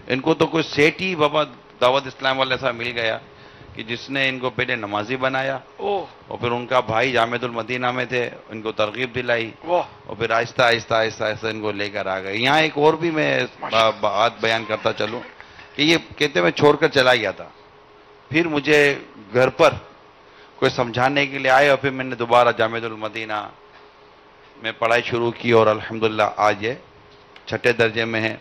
ان کو تو کوئی سیٹ ہی بابا دعوت اسلام والے صاحب مل گیا کہ جس نے ان کو پہلے نمازی بنایا، اور پھر ان کا بھائی جامعۃ المدینہ میں تھے، ان کو ترغیب دلائی، اور پھر آہستہ آہستہ ان کو لے کر آ گئے. یہاں ایک اور بھی میں بات بیان کرتا چلوں کہ یہ کہتے میں چھوڑ کر چلا گیا تھا، پھر مجھے گھر پر کوئی سمجھانے کے لیے آئے، اور پھر میں نے دوبارہ جامعۃ المدینہ میں پڑھائی شروع کی، اور الحمدللہ آج یہ 6 درجے میں ہیں.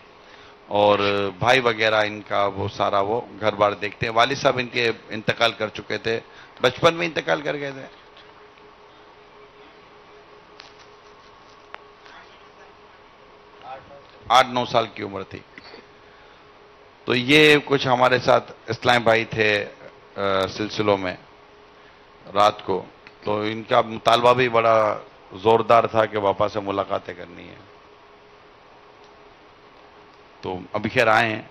اور بھائی وغیرہ ان کا وہ سارا وہ گھر بار دیکھتے ہیں. والد صاحب ان کے انتقال کر چکے تھے، بچپن میں انتقال کر گئے تھے. آٹھ 9 سال کی عمر تھی. تو یہ کچھ ہمارے ساتھ اسلام بھائی تھے سلسلوں میں رات کو. تو ان کا مطالبہ بھی بڑا زوردار تھا کہ واپس سے ملاقاتیں کرنی ہے. تو ابھی خیر آئے ہیں،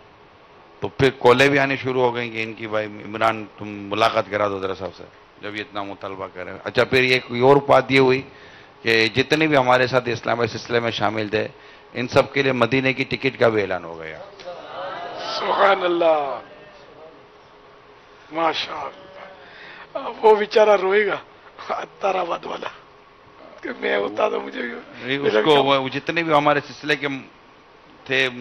تو پھر کالیں بھی آنے شروع ہو گئیں کہ ان کی بھائی عمران تم ملاقات کرا دو ذرا صاحب سے، جب یہ اتنا مطالبہ کر رہے ہیں. اچھا پھر یہ کوئی اور بات یہ ہوئی کہ جتنے بھی ہمارے ساتھ اسلام سلسلے میں شامل تھے ان سب کے لیے مدینے کی ٹکٹ کا بھی اعلان ہو گیا. سبحان اللہ ماشاء اللہ. وہ بیچارہ روئے گا عطار آباد والا کہ میں ہوتا تو مجھے اس کو جتنے بھی ہمارے سلسلے کے تھے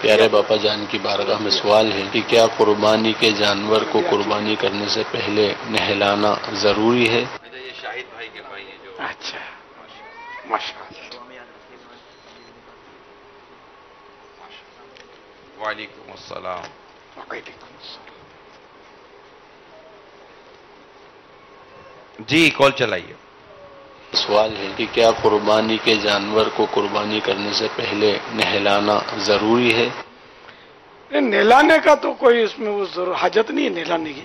پیارے باپا جان کی بارگاہ میں سوال ہے کہ کیا قربانی کے جانور کو قربانی کرنے سے پہلے نہلانا ضروری ہے؟ یہ شاہد بھائی کے بھائی ہیں جو اچھا ماشاء اللہ. وعلیکم السلام. جی کال چلائیے. سوال ہے کہ کیا قربانی کے جانور کو قربانی کرنے سے پہلے نہلانا ضروری ہے؟ نہلانے کا تو کوئی اس میں وہ حاجت نہیں ہے نہلانے کی.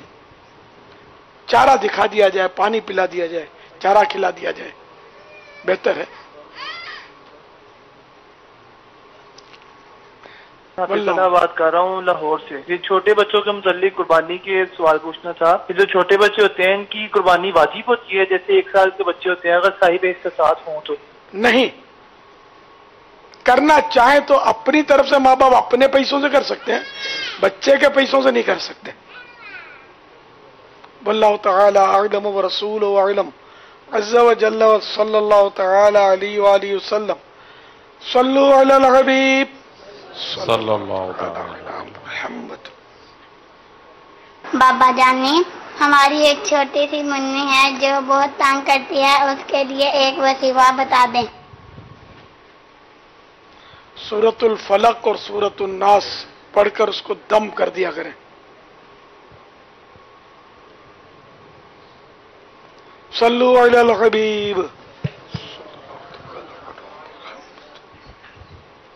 چارہ دکھا دیا جائے، پانی پلا دیا جائے، چارہ کھلا دیا جائے، بہتر ہے. بات کر رہا ہوں لاہور سے. یہ چھوٹے بچوں کے متعلق قربانی کے سوال پوچھنا تھا. یہ جو چھوٹے بچے ہوتے ہیں ان کی قربانی واجب ہوتی ہے؟ جیسے 1 سال کے بچے ہوتے ہیں اگر صاحب اختصاص ہوں تو؟ نہیں، کرنا چاہیں تو اپنی طرف سے ماں باپ اپنے پیسوں سے کر سکتے ہیں، بچے کے پیسوں سے نہیں کر سکتے. واللہ تعالی اعلم ورسولہ اعلم عز وجل صلی اللہ تعالی علیہ وآلہ وسلم. صلو علی الحبیب صلی اللہ علیہ محمد. بابا جان نے ہماری ایک چھوٹی سی منی ہے جو بہت تانگ کرتی ہے، اس کے لیے ایک وظیفہ بتا دیں. سورۃ الفلق اور سورۃ الناس پڑھ کر اس کو دم کر دیا کریں. صلو علی الحبیب.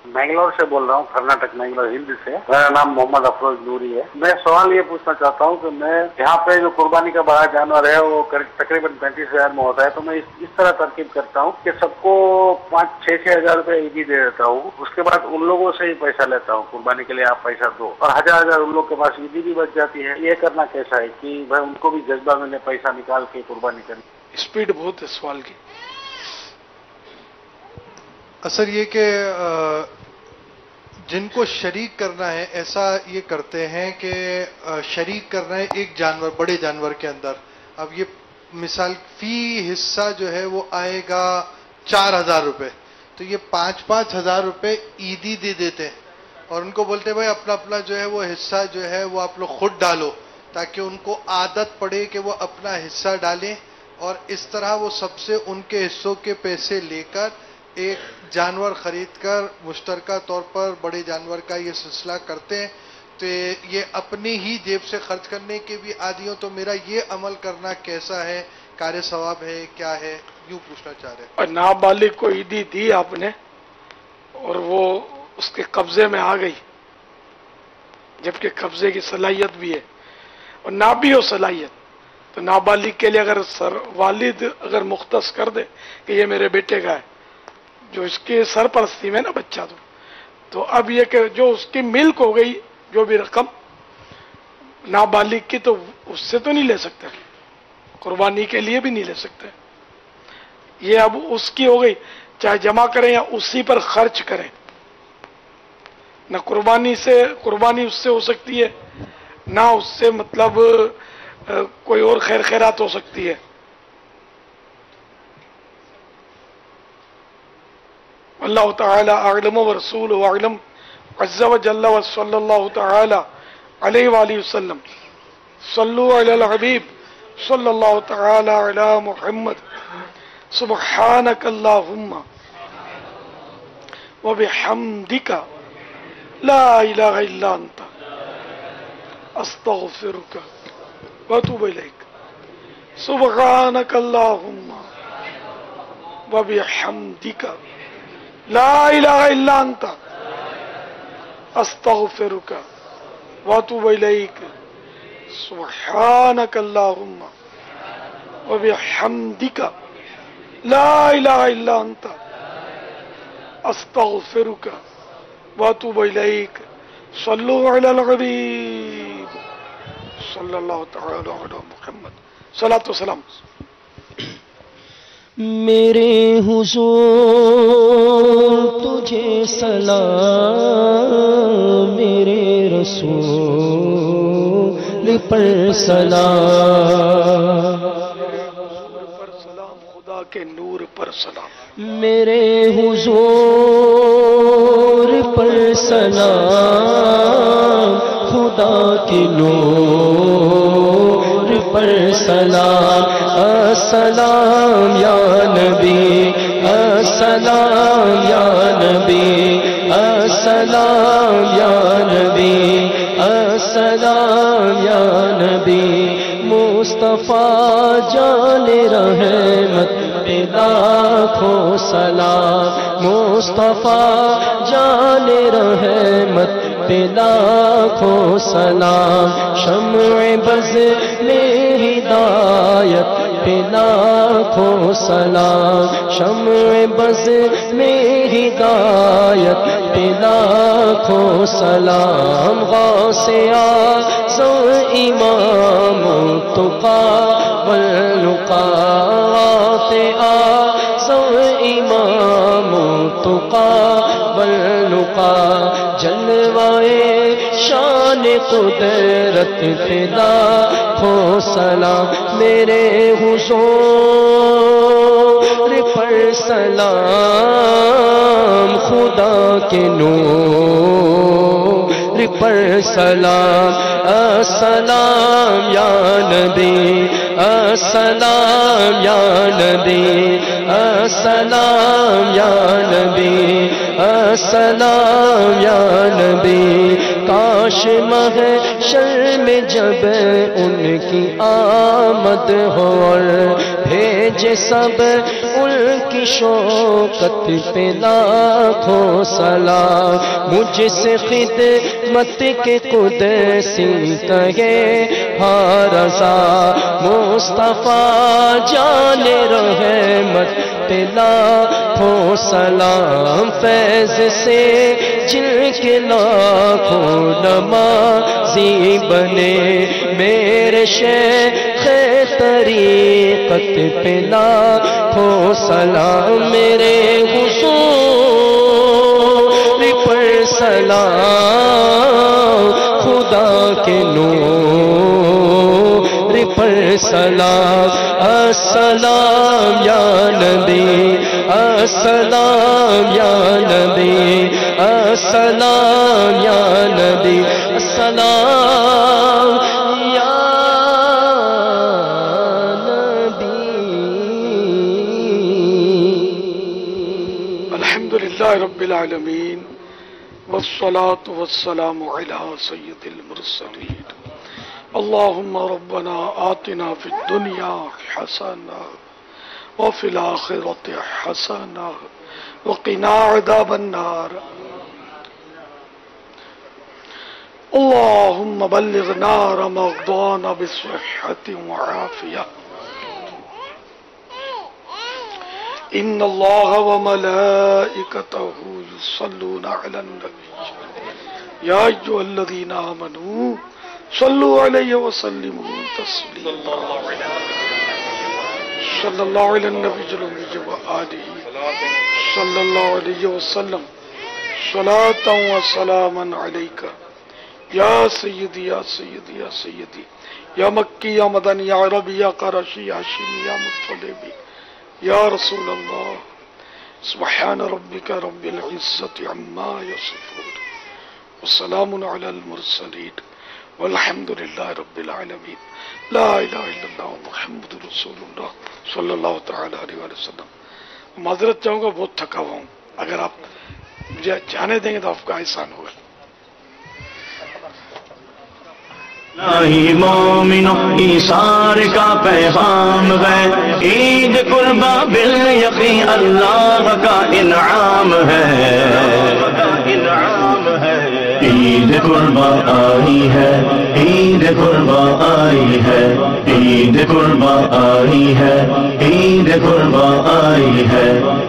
بنگلور سے بول رہا ہوں، کرناٹک بنگلور ہند سے. میرا نام محمد افروز نوری ہے. میں سوال یہ پوچھنا چاہتا ہوں کہ میں یہاں پہ جو قربانی کا بڑا جانور ہے وہ تقریباً 35,000 میں ہوتا ہے، تو میں اس طرح ترکیب کرتا ہوں کہ سب کو 5-6 ہزار روپے عیدی دے دیتا ہوں. اس کے بعد ان لوگوں سے ہی پیسہ لیتا ہوں، قربانی کے لیے آپ پیسہ دو، اور 1000 ان لوگ کے پاس عیدی بھی بچ جاتی ہے. یہ کرنا کیسا ہے کہ بھائی ان کو بھی جذبہ ملے پیسہ نکال کے قربانی کرنے؟ اسپیڈ بہت ہے سوال کی. اثر یہ کہ جن کو شریک کرنا ہے ایسا یہ کرتے ہیں کہ شریک کرنا ہے ایک جانور، بڑے جانور کے اندر. اب یہ مثال فی حصہ جو ہے وہ آئے گا 4000 روپے، تو یہ 5-5 ہزار روپے عیدی دے دیتے ہیں اور ان کو بولتے ہیں بھائی اپنا اپنا جو ہے وہ حصہ جو ہے وہ آپ لوگ خود ڈالو، تاکہ ان کو عادت پڑے کہ وہ اپنا حصہ ڈالیں، اور اس طرح وہ سب سے ان کے حصوں کے پیسے لے کر ایک جانور خرید کر مشترکہ طور پر بڑے جانور کا یہ سلسلہ کرتے ہیں. تو یہ اپنی ہی جیب سے خرچ کرنے کے بھی عادی ہوں. تو میرا یہ عمل کرنا کیسا ہے، کار ثواب ہے، کیا ہے، یوں پوچھنا چاہ رہے ہیں. اور نابالغ کو عیدی دی آپ نے اور وہ اس کے قبضے میں آ گئی، جبکہ قبضے کی صلاحیت بھی ہے اور نہ بھی ہو صلاحیت، تو نابالغ کے لیے اگر والد اگر مختص کر دے کہ یہ میرے بیٹے کا ہے، جو اس کے سرپرستی میں نا بچہ تو اب یہ کہ جو اس کی ملک ہو گئی جو بھی رقم نابالغ کی، تو اس سے تو نہیں لے سکتے، قربانی کے لیے بھی نہیں لے سکتے. یہ اب اس کی ہو گئی، چاہے جمع کریں یا اسی پر خرچ کریں. نہ قربانی اس سے ہو سکتی ہے، نہ اس سے مطلب کوئی اور خیر خیرات ہو سکتی ہے. اللہ تعالی اعلم ورسولہ اعلم عز وجل وصلی اللہ تعالی علیہ وآلہ وسلم. صلو علی الحبیب صلی اللہ تعالی علی محمد. سبحانک اللہم وبحمدک لا الہ الا انت استغفرک واتوب الیک. سبحانک اللہم وبحمدک لا الہ الا انت استغفرک واتوب الیک. سبحانک اللہم وبحمدک لا الہ الا انت استغفرک واتوب الیک. صلو علی الحبیب صلی اللہ تعالی علی محمد. صلاۃ و سلام. میرے حضور تجھے سلام، میرے رسول پر سلام. خدا کے نور پر سلام. میرے حضور پر سلام، خدا کے نور پر سلام. السلام یا نبی، السلام یا نبی، السلام یا نبی، السلام یا نبی. مصطفیٰ جان رحمت پہ لاکھوں سلام، مصطفیٰ جان رحمت پہ لاکھوں سلام. شمع بز میں ہدایت پہ لاکھوں سلام، شمع بز میں ہدایت پہ لاکھوں سلام. غوث اعظم امام التقی والنقی، غوث اعظم امام التقی والنقی. جلوائے شان قدرت پہ لاکھوں سلام. میرے حضور پر سلام، خدا کے نور پر سلام. السلام یا نبی، السلام یا نبی، السلام یا نبی، السلام یا نبی. کاش محشر میں جب ان کی آمد ہو اور بھیجے سب ان کی شوکت پہ لاکھوں سلام. مجھ سے خدمت کے قدسی کہے ہاں رضا، مصطفیٰ جان رحمت پہ لاکھوں سلام. فیض سے جن کے لاکھوں نمازی بنے، میرے شیخ طریقت پہ لاکھوں سلام. میرے حضور پر سلام، خدا کے نور پر سلام. السلام یا نبی، السلام یا نبی، السلام یا نبی، السلام یا نبی. الحمدللہ رب العالمین، والصلاة والسلام على سید المرسلین. اللہم ربنا آتنا فی الدنیا حسنہ وفی الآخرۃ حسنہ وقنا عذاب النار. اللہم بلغنا رمضان بصحة وعافیہ. ان اللہ وملائکتہ یصلون علی النبی یا ایھا الذین آمنوا صلوا علیہ وسلموا تسلیما. صلی اللہ علی النبی الأمی وآلہ صلی اللہ علیہ وسلم. صلاۃ و سلاما علیک یا سیدی یا سیدی یا سیدی، یا مکی یا مدنی یا عربی یا قرشی یا ہاشمی یا مطلبی یا رسول اللہ. سبحان ربک رب العزت عما یصفون وسلام علی المرسلین والحمد للہ رب العالمین. لا الہ الا اللہ محمد رسول اللہ صلی اللہ تعالی علیہ وسلم. معذرت چاہوں گا، بہت تھکا ہوا ہوں، اگر آپ مجھے جانے دیں گے تو آپ کا احسان ہوگا. مومنو ایثار کا پیغام ہے، عید قربا بالیقین اللہ کا انعام ہے. عید قربا آئی ہے، عید قربا آئی ہے، عید قربا آئی ہے، عید قربا آئی ہے.